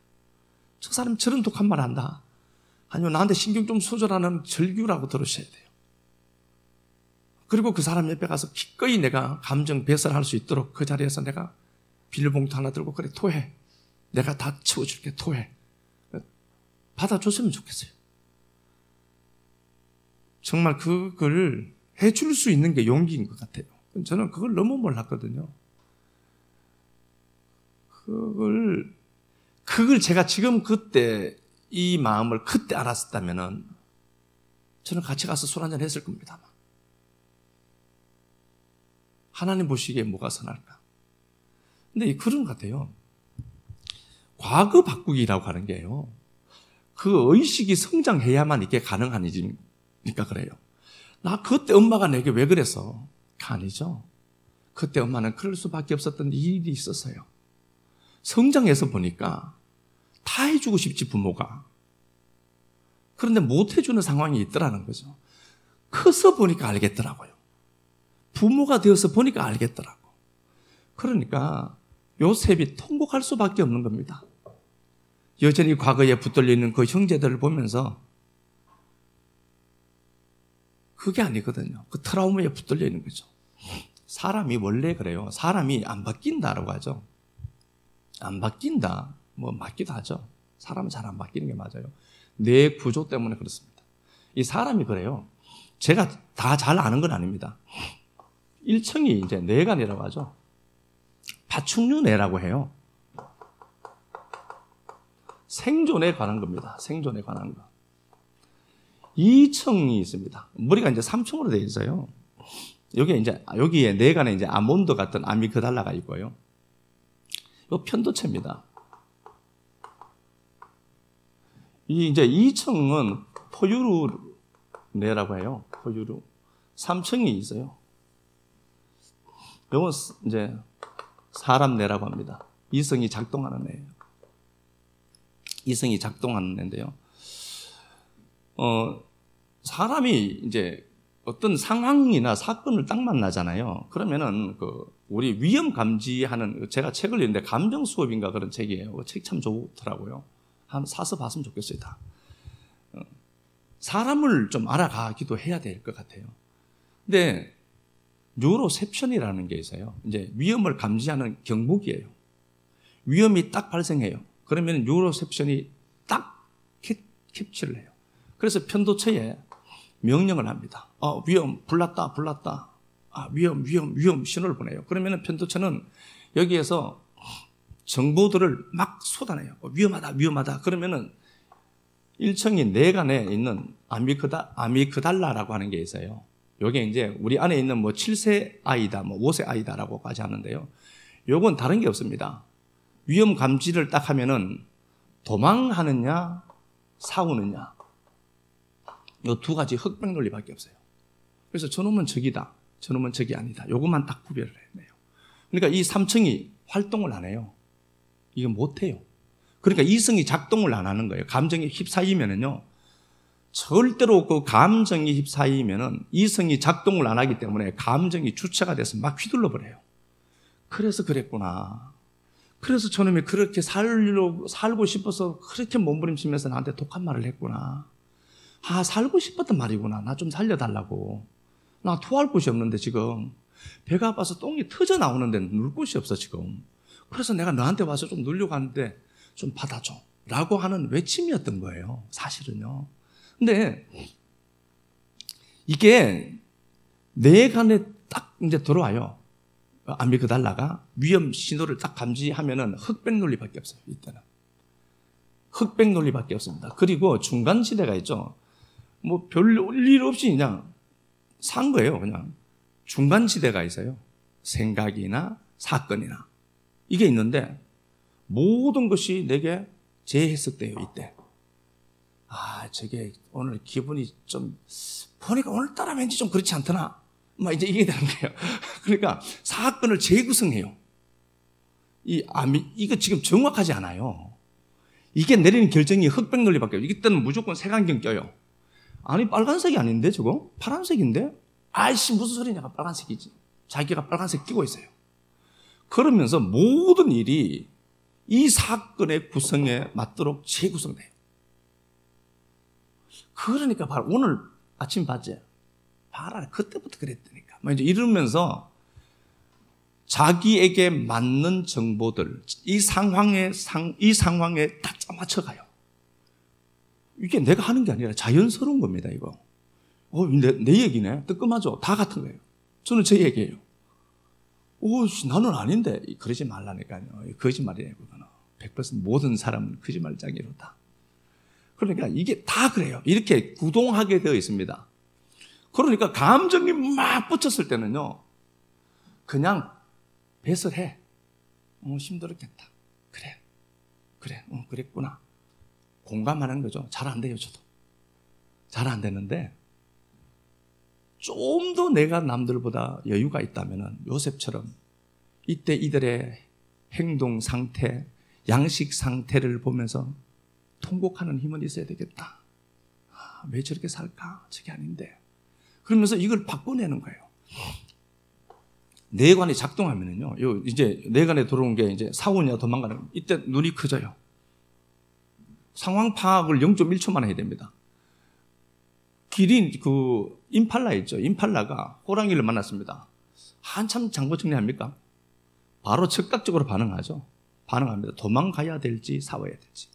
저 사람 저런 독한 말 한다. 아니면 나한테 신경 좀 써줘라는 절규라고 들으셔야 돼요. 그리고 그 사람 옆에 가서 기꺼이 내가 감정 배설할 수 있도록 그 자리에서 내가 비닐봉투 하나 들고 그래 토해. 내가 다 채워줄게 토해. 받아줬으면 좋겠어요. 정말 그걸 해줄 수 있는 게 용기인 것 같아요. 저는 그걸 너무 몰랐거든요. 그걸 제가 지금 그때 이 마음을 그때 알았었다면은 저는 같이 가서 술 한잔 했을 겁니다. 하나님 보시기에 뭐가 선할까? 근데 그런 것 같아요. 과거 바꾸기라고 하는 게요. 그 의식이 성장해야만 이게 가능한 일이니까 그래요. 나 그때 엄마가 내게 왜 그랬어? 아니죠. 그때 엄마는 그럴 수밖에 없었던 일이 있었어요. 성장해서 보니까 다 해주고 싶지 부모가. 그런데 못 해주는 상황이 있더라는 거죠. 커서 보니까 알겠더라고요. 부모가 되어서 보니까 알겠더라고. 그러니까 요셉이 통곡할 수밖에 없는 겁니다. 여전히 과거에 붙들려 있는 그 형제들을 보면서 그게 아니거든요. 그 트라우마에 붙들려 있는 거죠. 사람이 원래 그래요. 사람이 안 바뀐다라고 하죠. 안 바뀐다. 뭐 맞기도 하죠. 사람은 잘 안 바뀌는 게 맞아요. 뇌 구조 때문에 그렇습니다. 이 사람이 그래요. 제가 다 잘 아는 건 아닙니다. 1층이 이제 뇌관이라고 하죠. 파충류뇌라고 해요. 생존에 관한 겁니다. 생존에 관한 거. 2층이 있습니다. 머리가 이제 3층으로 되어 있어요. 여기에 뇌관에 이제 아몬드 같은 아미그달라가 있고요. 요 편도체입니다. 이제 2층은 포유류뇌라고 해요. 포유류. 3층이 있어요. 이건 이제 사람 뇌라고 합니다. 이성이 작동하는 뇌예요. 이성이 작동하는 뇌인데요. 사람이 이제 어떤 상황이나 사건을 딱 만나잖아요. 그러면은 우리 위험 감지하는, 제가 책을 읽는데 감정 수업인가 그런 책이에요. 책 참 좋더라고요. 한번 사서 봤으면 좋겠어요, 다. 사람을 좀 알아가기도 해야 될 것 같아요. 근데 뉴로셉션이라는 게 있어요. 이제 위험을 감지하는 경보기예요. 위험이 딱 발생해요. 그러면 뉴로셉션이 딱 캡처를 해요. 그래서 편도체에 명령을 합니다. 위험, 불났다. 위험 신호를 보내요. 그러면 편도체는 여기에서 정보들을 막 쏟아내요. 위험하다. 그러면은 1층이 뇌관에 있는 아미그달라라고 하는 게 있어요. 요게 이제 우리 안에 있는 7세 아이다, 5세 아이다라고까지 하는데요. 요건 다른 게 없습니다. 위험 감지를 딱 하면은 도망하느냐, 싸우느냐. 요 두 가지 흑백 논리밖에 없어요. 그래서 저놈은 적이다, 저놈은 적이 아니다. 요것만 딱 구별을 해내요. 그러니까 이 3층이 활동을 안 해요. 이거 못 해요. 그러니까 이성이 작동을 안 하는 거예요. 감정이 휩싸이면은요. 절대로 그 감정이 휩싸이면은 이성이 작동을 안 하기 때문에 감정이 주체가 돼서 막 휘둘러 버려요. 그래서 그랬구나. 그래서 저놈이 그렇게 살고 싶어서 그렇게 몸부림치면서 나한테 독한 말을 했구나. 살고 싶었던 말이구나. 나 좀 살려달라고. 나 토할 곳이 없는데 지금 배가 아파서 똥이 터져 나오는데 누울 곳이 없어 지금. 그래서 내가 너한테 와서 좀 누려고 하는데 좀 받아줘 라고 하는 외침이었던 거예요, 사실은요. 근데 이게 뇌관에 딱 이제 들어와요. 아미그달라가 위험 신호를 딱 감지하면은 흑백 논리밖에 없어요. 이때는 흑백 논리밖에 없습니다. 그리고 중간 지대가 있죠. 별일 없이 그냥 산 거예요. 그냥 중간 지대가 있어요. 생각이나 사건이나 이게 있는데 모든 것이 내게 재해석돼요. 이때 저게 오늘 기분이 좀 보니까 오늘따라 왠지 좀 그렇지 않더나. 막 이제 이게 되는 거예요. 그러니까 사건을 재구성해요. 이거 지금 정확하지 않아요. 이게 내리는 결정이 흑백 논리밖에 없어요. 이때는 무조건 색안경 껴요. 아니, 빨간색이 아닌데, 저거? 파란색인데? 아이씨, 무슨 소리냐, 빨간색이지. 자기가 빨간색 끼고 있어요. 그러면서 모든 일이 이 사건의 구성에 맞도록 재구성돼요. 그러니까 바로 오늘 아침 봤지? 봐라, 그때부터 그랬다니까. 이제 이러면서 자기에게 맞는 정보들, 이 상황에 다 맞춰가요. 이게 내가 하는 게 아니라 자연스러운 겁니다, 이거. 내 얘기네. 뜨끔하죠? 다 같은 거예요. 저는 제 얘기예요. 나는 아닌데. 그러지 말라니까요. 거짓말이에요, 그거는. 100% 모든 사람은 거짓말장애로다. 그러니까 이게 다 그래요. 이렇게 구동하게 되어 있습니다. 그러니까 감정이 막 붙였을 때는요, 그냥 배설해. 힘들었겠다. 그래, 그랬구나. 공감하는 거죠. 잘 안 돼요, 저도. 잘 안 되는데, 좀 더 내가 남들보다 여유가 있다면 요셉처럼 이때 이들의 행동 상태, 양식 상태를 보면서 통곡하는 힘은 있어야 되겠다. 왜 저렇게 살까? 저게 아닌데. 그러면서 이걸 바꿔내는 거예요. 뇌관이 작동하면은요, 이제 뇌관에 들어온 게 이제 사고냐 도망가는, 이때 눈이 커져요. 상황 파악을 0.1초만 해야 됩니다. 기린, 임팔라 있죠. 임팔라가 호랑이를 만났습니다. 한참 장고 정리합니까? 바로 즉각적으로 반응하죠. 반응합니다. 도망가야 될지 싸워야 될지.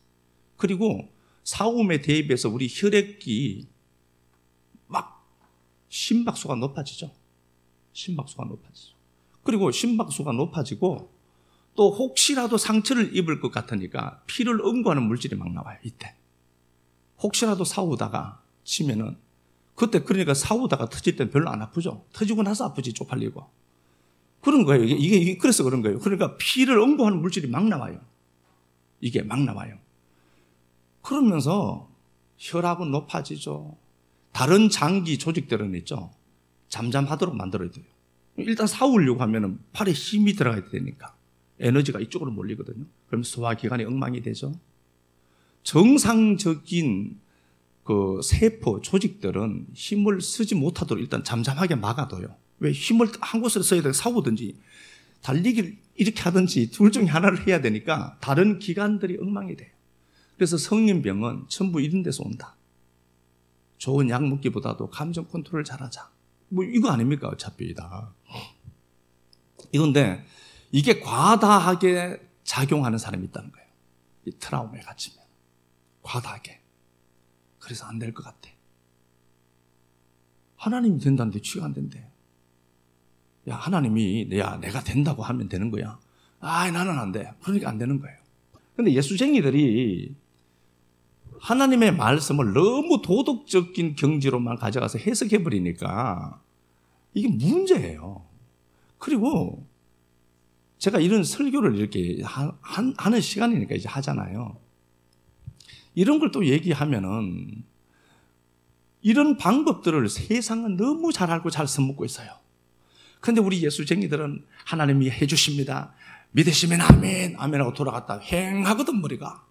그리고 싸움에 대비해서 우리 혈액이 막 심박수가 높아지죠. 그리고 심박수가 높아지고 또 혹시라도 상처를 입을 것 같으니까 피를 응고하는 물질이 막 나와요. 이때 혹시라도 싸우다가 치면은, 그때 그러니까 싸우다가 터질 때는 별로 안 아프죠. 터지고 나서 아프지, 쪽팔리고. 그런 거예요. 이게 그래서 그런 거예요. 그러니까 피를 응고하는 물질이 막 나와요. 이게 막 나와요. 그러면서 혈압은 높아지죠. 다른 장기 조직들은 있죠. 잠잠하도록 만들어야 돼요. 일단 싸우려고 하면은 팔에 힘이 들어가야 되니까 에너지가 이쪽으로 몰리거든요. 그럼 소화기관이 엉망이 되죠. 정상적인 세포 조직들은 힘을 쓰지 못하도록 일단 잠잠하게 막아둬요. 왜? 힘을 한 곳으로 써야 돼. 싸우든지 달리기를 이렇게 하든지 둘 중에 하나를 해야 되니까 다른 기관들이 엉망이 돼요. 그래서 성인병은 전부 이런 데서 온다. 좋은 약 먹기보다도 감정 컨트롤 잘하자. 이거 아닙니까? 어차피 다. 이건데 이게 과다하게 작용하는 사람이 있다는 거예요. 이 트라우마에 갇히면. 과다하게. 그래서 안 될 것 같아. 하나님이 된다는데 취가 안 된대. 야, 하나님이 내가 된다고 하면 되는 거야. 나는 안 돼. 그러니까 안 되는 거예요. 근데 예수쟁이들이 하나님의 말씀을 너무 도덕적인 경지로만 가져가서 해석해버리니까 이게 문제예요. 그리고 제가 이런 설교를 이렇게 하는 시간이니까 이제 하잖아요. 이런 걸 또 얘기하면은 이런 방법들을 세상은 너무 잘 알고 잘 써먹고 있어요. 그런데 우리 예수쟁이들은 하나님이 해주십니다. 믿으시면 아멘, 아멘하고 돌아갔다 휑하거든 머리가.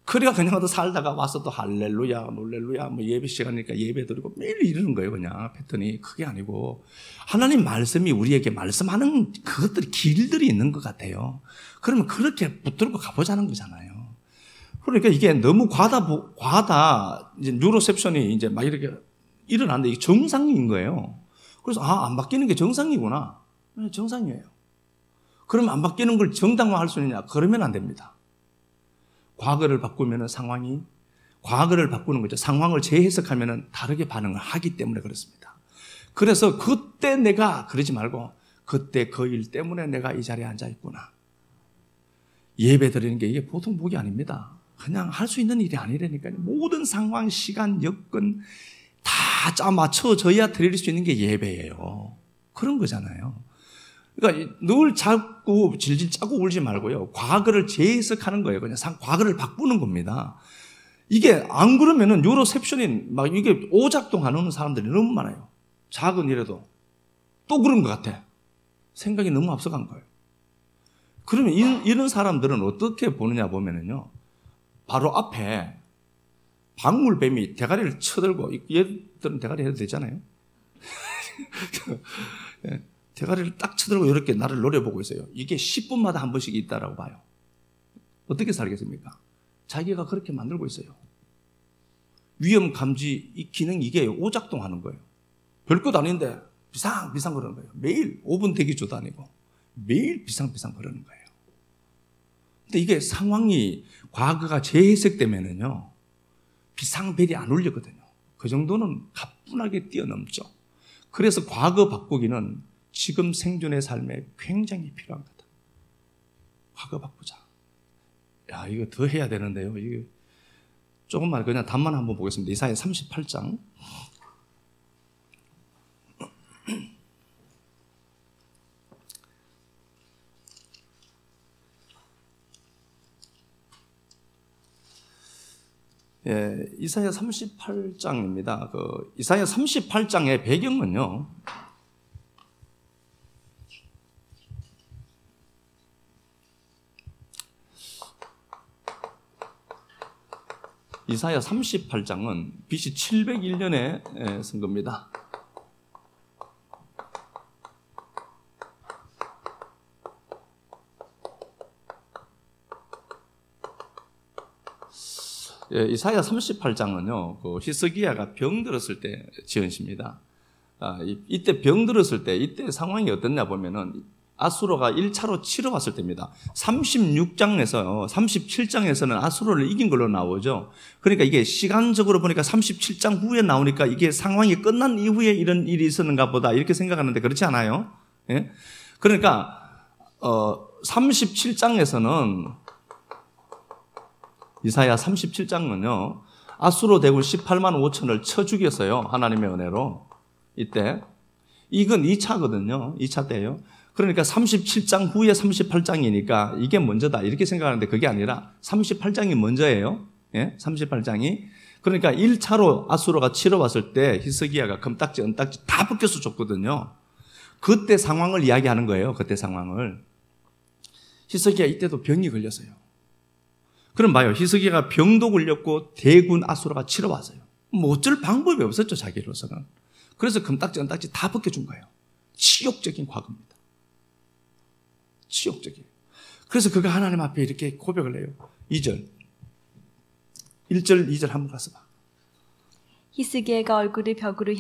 그래가 그냥 또 살다가 와서 또 할렐루야, 놀렐루야, 예배 시간이니까 예배 드리고 매일 이러는 거예요. 그냥 패턴이. 그게 아니고 하나님 말씀이 우리에게 말씀하는 그것들이 길들이 있는 것 같아요. 그러면 그렇게 붙들고 가보자는 거잖아요. 그러니까 이게 너무 이제 뉴로셉션이 이제 막 이렇게 일어나는데 이게 정상인 거예요. 그래서 안 바뀌는 게 정상이구나. 네, 정상이에요. 그러면 안 바뀌는 걸 정당화할 수 있느냐? 그러면 안 됩니다. 과거를 바꾸면 과거를 바꾸는 거죠. 상황을 재해석하면 다르게 반응을 하기 때문에 그렇습니다. 그래서 그때 내가 그러지 말고 그때 그 일 때문에 내가 이 자리에 앉아 있구나. 예배 드리는 게 이게 보통 복이 아닙니다. 그냥 할 수 있는 일이 아니라니까요. 모든 상황, 시간, 여건 다 짜 맞춰져야 드릴 수 있는 게 예배예요. 그런 거잖아요. 그러니까 늘 자꾸 질질 짜고 울지 말고요. 과거를 재해석하는 거예요. 그냥 과거를 바꾸는 겁니다. 이게 안 그러면은 뉴로셉션이 막 이게 오작동 안 오는 사람들이 너무 많아요. 작은 일에도 또 그런 것 같아. 생각이 너무 앞서간 거예요. 그러면 이런 사람들은 어떻게 보느냐 보면은요, 바로 앞에 박물뱀이 대가리를 쳐들고, 얘들은 대가리 해도 되잖아요. 대가리를 딱 쳐들고 이렇게 나를 노려보고 있어요. 이게 10분마다 한 번씩 있다라고 봐요. 어떻게 살겠습니까? 자기가 그렇게 만들고 있어요. 위험 감지 이 기능 이게 오작동하는 거예요. 별것 아닌데 비상 그러는 거예요. 매일 5분 대기조도 아니고 매일 비상 그러는 거예요. 근데 이게 상황이 과거가 재해석되면은요, 비상벨이 안 울리거든요. 그 정도는 가뿐하게 뛰어넘죠. 그래서 과거 바꾸기는 지금 생존의 삶에 굉장히 필요한 거다. 과거 바꾸자. 야, 이거 더 해야 되는데요. 이게 조금만 그냥 답만 한번 보겠습니다. 이사야 38장. 예, 이사야 38장입니다. 이사야 38장의 배경은요, 이사야 38장은 BC 701년에 쓴 겁니다. 예, 이사야 38장은요, 히스기야가 병들었을 때 지은 시입니다. 이때 병들었을 때, 이때 상황이 어땠냐 보면은, 아수르가 1차로 치러 왔을 때입니다. 36장에서 37장에서는 아수르를 이긴 걸로 나오죠. 그러니까 이게 시간적으로 보니까 37장 후에 나오니까 이게 상황이 끝난 이후에 이런 일이 있었는가 보다 이렇게 생각하는데 그렇지 않아요. 예? 그러니까 37장에서는 이사야 37장은요, 아수르 대군 18만 5천을 쳐 죽였어요. 하나님의 은혜로. 이때. 이건 2차거든요. 2차 때예요. 그러니까 37장 후에 38장이니까 이게 먼저다 이렇게 생각하는데 그게 아니라 38장이 먼저예요. 예? 38장이. 그러니까 1차로 아수르가 치러 왔을 때 히스기야가 금딱지 은딱지 다 벗겨서 줬거든요. 그때 상황을 이야기하는 거예요. 그때 상황을. 히스기야 이때도 병이 걸렸어요. 그럼 봐요. 히스기야가 병도 걸렸고 대군 아수르가 치러 왔어요. 뭐 어쩔 방법이 없었죠. 자기로서는. 그래서 금딱지 은딱지 다 벗겨준 거예요. 치욕적인 과거입니다. 치욕적이에요. 그래서 그가 하나님 앞에 이렇게 고백을 해요. 2절. 1절, 2절 한번 가서 봐. 히스기야가 얼굴을 벽으로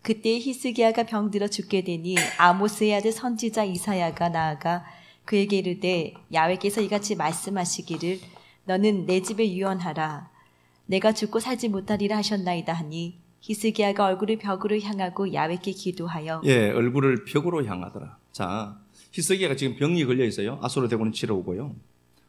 그때 히스기야가 병들어 죽게 되니 아모스의 아들 선지자 이사야가 나아가 그에게 이르되 야훼께서 이같이 말씀하시기를 너는 내 집에 유언하라. 내가 죽고 살지 못하리라 하셨나이다 하니 히스기야가 얼굴을 벽으로 향하고 야훼께 기도하여 예, 얼굴을 벽으로 향하더라. 자, 히스기야가 지금 병이 걸려 있어요. 아수르 대군은 치러 오고요.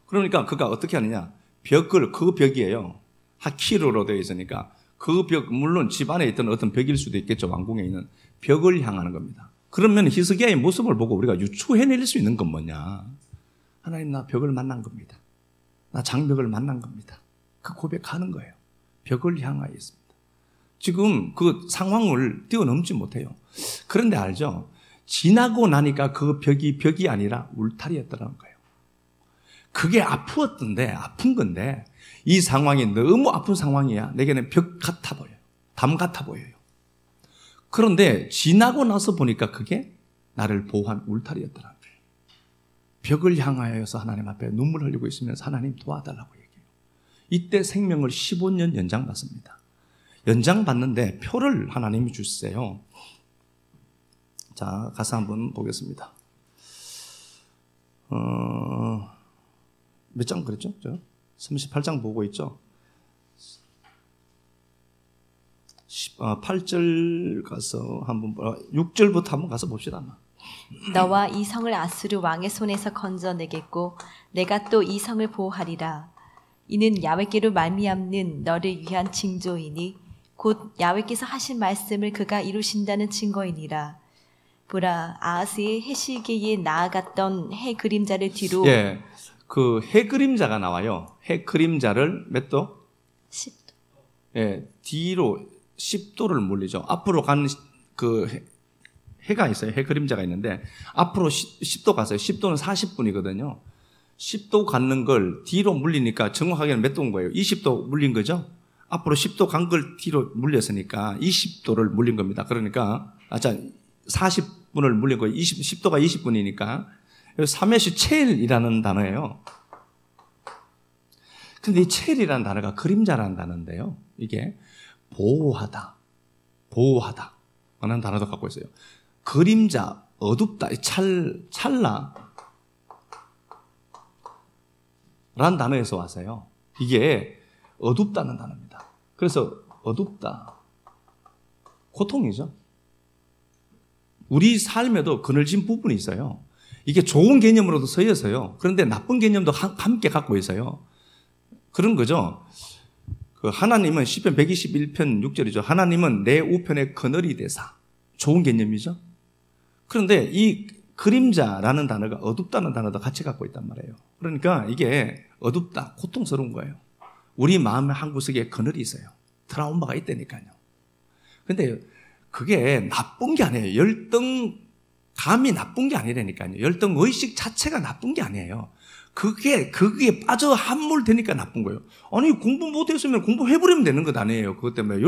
그러니까 그가 어떻게 하느냐? 그 벽이에요. 하키르로 되어 있으니까 그 벽, 물론 집 안에 있던 어떤 벽일 수도 있겠죠. 왕궁에 있는 벽을 향하는 겁니다. 그러면 히스기야의 모습을 보고 우리가 유추해낼 수 있는 건 뭐냐? 하나님, 나 벽을 만난 겁니다. 나 장벽을 만난 겁니다. 그 고백하는 거예요. 벽을 향하여 있습니다. 지금 그 상황을 뛰어넘지 못해요. 그런데 알죠? 지나고 나니까 그 벽이 아니라 울타리였더라는 거예요. 그게 아픈 건데 이 상황이 너무 아픈 상황이야. 내게는 벽 같아 보여요. 담 같아 보여요. 그런데 지나고 나서 보니까 그게 나를 보호한 울타리였더라는 거예요. 벽을 향하여서 하나님 앞에 눈물 흘리고 있으면서 하나님 도와달라고 얘기해요. 이때 생명을 15년 연장받습니다. 연장받는데 표를 하나님이 주세요. 자, 가서 한번 보겠습니다. 몇 장 그랬죠? 38장 보고 있죠? 8절 가서 한번 6절부터 한번 가서 봅시다. 너와 이 성을 아수르 왕의 손에서 건져내겠고 내가 또 이 성을 보호하리라. 이는 야훼께로 말미암는 너를 위한 징조이니 곧 야훼께서 하신 말씀을 그가 이루신다는 증거이니라. 보라, 아하스의 해시계에 나아갔던 해 그림자를 뒤로. 예, 그 해 그림자가 나와요. 해 그림자를 몇 도? 10도. 예, 뒤로 10도를 물리죠. 앞으로 간 그 해가 있어요. 해 그림자가 있는데 앞으로 10도 갔어요. 10도는 40분이거든요. 10도 갔는 걸 뒤로 물리니까 정확하게는 몇 도인 거예요? 20도 물린 거죠? 앞으로 10도 간 걸 뒤로 물렸으니까 20도를 물린 겁니다. 그러니까 40분을 물린 거예요. 10도가 20분이니까 사메시 첼이라는 단어예요. 근데 이 첼이라는 단어가 그림자라는 단어인데요. 이게 보호하다 라는 단어도 갖고 있어요. 그림자, 어둡다, 찰나 라는 단어에서 왔어요. 이게 어둡다는 단어입니다. 그래서 어둡다, 고통이죠. 우리 삶에도 그늘진 부분이 있어요. 이게 좋은 개념으로도 쓰여서요. 그런데 나쁜 개념도 함께 갖고 있어요. 그런 거죠. 하나님은 시편 121편 6절이죠. 하나님은 내 우편의 그늘이 되사. 좋은 개념이죠. 그런데 이 그림자라는 단어가 어둡다는 단어도 같이 갖고 있단 말이에요. 그러니까 이게 어둡다, 고통스러운 거예요. 우리 마음의 한 구석에 그늘이 있어요. 트라우마가 있다니까요. 근데 그게 나쁜 게 아니에요. 열등감이 나쁜 게 아니라니까요. 열등의식 자체가 나쁜 게 아니에요. 그게 빠져 함몰되니까 나쁜 거예요. 아니, 공부 못했으면 공부해버리면 되는 것 아니에요. 그것 때문에.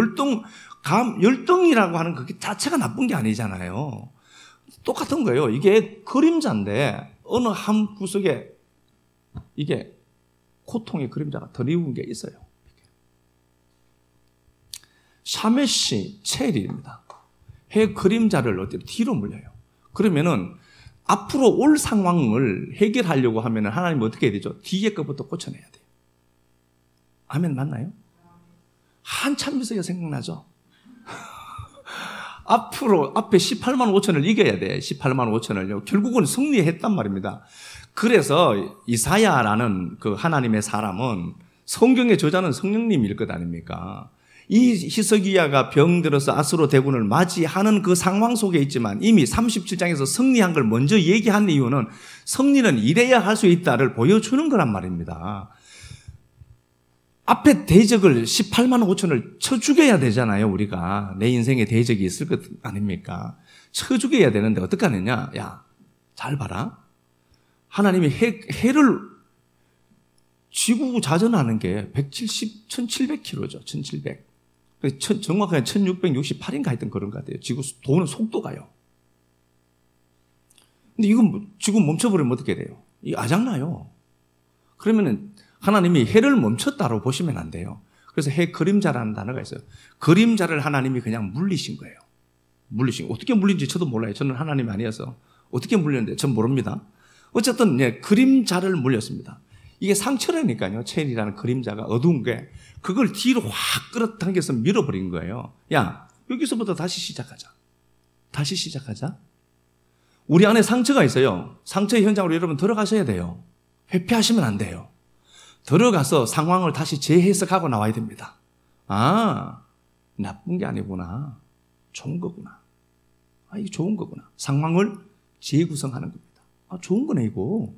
열등이라고 하는 그게 자체가 나쁜 게 아니잖아요. 똑같은 거예요. 이게 그림자인데, 어느 한 구석에 이게 고통의 그림자가 드리운 게 있어요. 샤메시 첼입니다. 해 그림자를 어디로 뒤로 물려요. 그러면은 앞으로 올 상황을 해결하려고 하면 하나님 어떻게 해야 되죠? 뒤에 것부터 고쳐내야 돼요. 아멘 맞나요? 한참 있어야 생각나죠? 앞에 18만 5천을 이겨야 돼. 18만 5천을요. 결국은 승리했단 말입니다. 그래서 이사야라는 그 하나님의 사람은 성경의 저자는 성령님일 것 아닙니까? 이 히스기야가 병들어서 아수르 대군을 맞이하는 그 상황 속에 있지만 이미 37장에서 승리한 걸 먼저 얘기한 이유는 승리는 이래야 할 수 있다를 보여주는 거란 말입니다. 앞에 대적을 18만 5천을 쳐 죽여야 되잖아요. 우리가 내 인생에 대적이 있을 것 아닙니까? 쳐 죽여야 되는데 어떻게 하느냐? 야, 잘 봐라. 하나님이 해를 지구 자전하는 게 1700km죠. 1700. 정확하게 1668인가 했던 그런 것 같아요. 지구 도는 속도가요. 근데 이건 지금 멈춰버리면 어떻게 돼요? 이거 아작나요. 그러면은 하나님이 해를 멈췄다고 보시면 안 돼요. 그래서 해 그림자라는 단어가 있어요. 그림자를 하나님이 그냥 물리신 거예요. 물리신 거. 어떻게 물린지 저도 몰라요. 저는 하나님이 아니어서. 어떻게 물렸는데 전 모릅니다. 어쨌든 그림자를 물렸습니다. 이게 상처라니까요. 첼이라는 그림자가 어두운 게 그걸 뒤로 확 끌어당겨서 밀어버린 거예요. 야, 여기서부터 다시 시작하자. 다시 시작하자. 우리 안에 상처가 있어요. 상처의 현장으로 여러분 들어가셔야 돼요. 회피하시면 안 돼요. 들어가서 상황을 다시 재해석하고 나와야 됩니다. 아, 나쁜 게 아니구나. 좋은 거구나. 아, 이게 좋은 거구나. 상황을 재구성하는 겁니다. 아, 좋은 거네, 이거.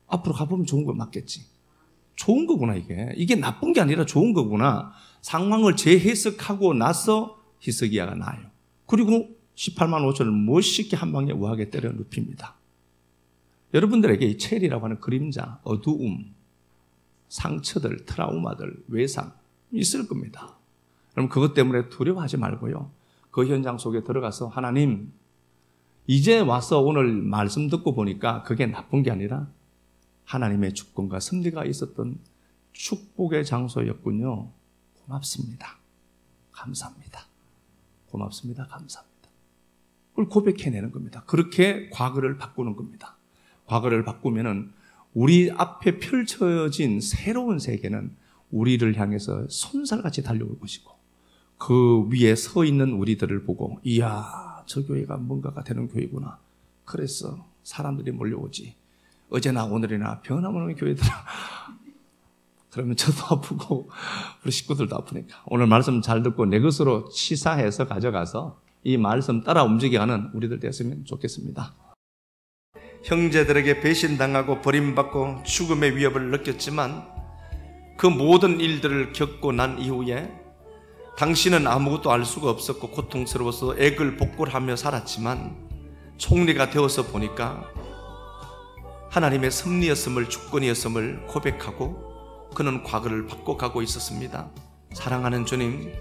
앞으로 가보면 좋은 거 맞겠지. 좋은 거구나, 이게. 이게 나쁜 게 아니라 좋은 거구나. 상황을 재해석하고 나서 히스기야가 나요. 그리고 18만 5천을 멋있게 한 방에 우하게 때려 눕힙니다. 여러분들에게 이 첼이라고 하는 그림자, 어두움, 상처들, 트라우마들, 외상 있을 겁니다. 여러분 그것 때문에 두려워하지 말고요. 그 현장 속에 들어가서 하나님, 이제 와서 오늘 말씀 듣고 보니까 그게 나쁜 게 아니라 하나님의 주권과 승리가 있었던 축복의 장소였군요. 고맙습니다. 감사합니다. 고맙습니다. 감사합니다. 그걸 고백해내는 겁니다. 그렇게 과거를 바꾸는 겁니다. 과거를 바꾸면은 우리 앞에 펼쳐진 새로운 세계는 우리를 향해서 손살같이 달려올 것이고 그 위에 서 있는 우리들을 보고 이야, 저 교회가 뭔가가 되는 교회구나. 그래서 사람들이 몰려오지. 어제나 오늘이나 변함없는 교회들아. 그러면 저도 아프고 우리 식구들도 아프니까 오늘 말씀 잘 듣고 내 것으로 치사해서 가져가서 이 말씀 따라 움직여가는 우리들 됐으면 좋겠습니다. 형제들에게 배신당하고 버림받고 죽음의 위협을 느꼈지만 그 모든 일들을 겪고 난 이후에 당신은 아무것도 알 수가 없었고 고통스러워서 애걸복걸하며 살았지만 총리가 되어서 보니까 하나님의 섭리였음을, 주권이었음을 고백하고 그는 과거를 바꿔가고 있었습니다. 사랑하는 주님,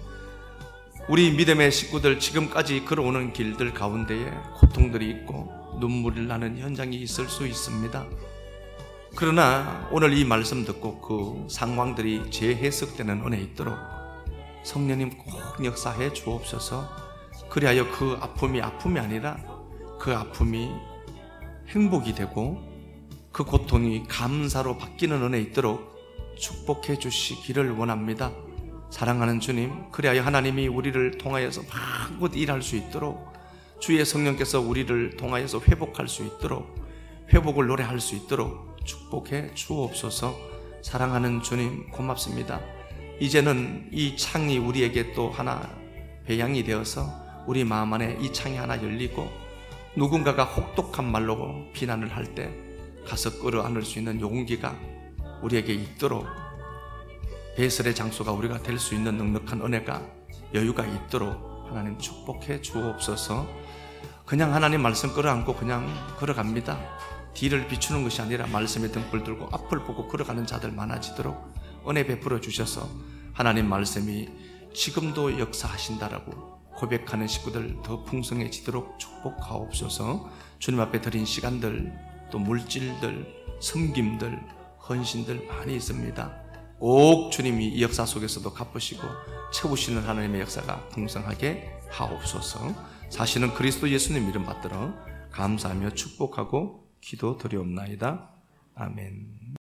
우리 믿음의 식구들 지금까지 걸어오는 길들 가운데에 고통들이 있고 눈물이 나는 현장이 있을 수 있습니다. 그러나 오늘 이 말씀 듣고 그 상황들이 재해석되는 은혜 있도록 성령님 꼭 역사해 주옵소서. 그리하여 그 아픔이 아픔이 아니라 그 아픔이 행복이 되고 그 고통이 감사로 바뀌는 은혜 있도록 축복해 주시기를 원합니다. 사랑하는 주님, 그리하여 하나님이 우리를 통하여서 마음껏 일할 수 있도록 주의 성령께서 우리를 통하여서 회복할 수 있도록 회복을 노래할 수 있도록 축복해 주옵소서. 사랑하는 주님 고맙습니다. 이제는 이 창이 우리에게 또 하나 배양이 되어서 우리 마음 안에 이 창이 하나 열리고 누군가가 혹독한 말로 비난을 할 때 가서 끌어안을 수 있는 용기가 우리에게 있도록 배설의 장소가 우리가 될 수 있는 넉넉한 은혜가 여유가 있도록 하나님 축복해 주옵소서. 그냥 하나님 말씀 끌어안고 그냥 걸어갑니다. 뒤를 비추는 것이 아니라 말씀에 등불 들고 앞을 보고 걸어가는 자들 많아지도록 은혜 베풀어 주셔서 하나님 말씀이 지금도 역사하신다라고 고백하는 식구들 더 풍성해지도록 축복하옵소서. 주님 앞에 드린 시간들, 또 물질들, 섬김들, 헌신들 많이 있습니다. 꼭 주님이 이 역사 속에서도 갚으시고 채우시는 하나님의 역사가 풍성하게 하옵소서. 사실은 그리스도 예수님 이름 받들어 감사하며 축복하고 기도드리옵나이다. 아멘.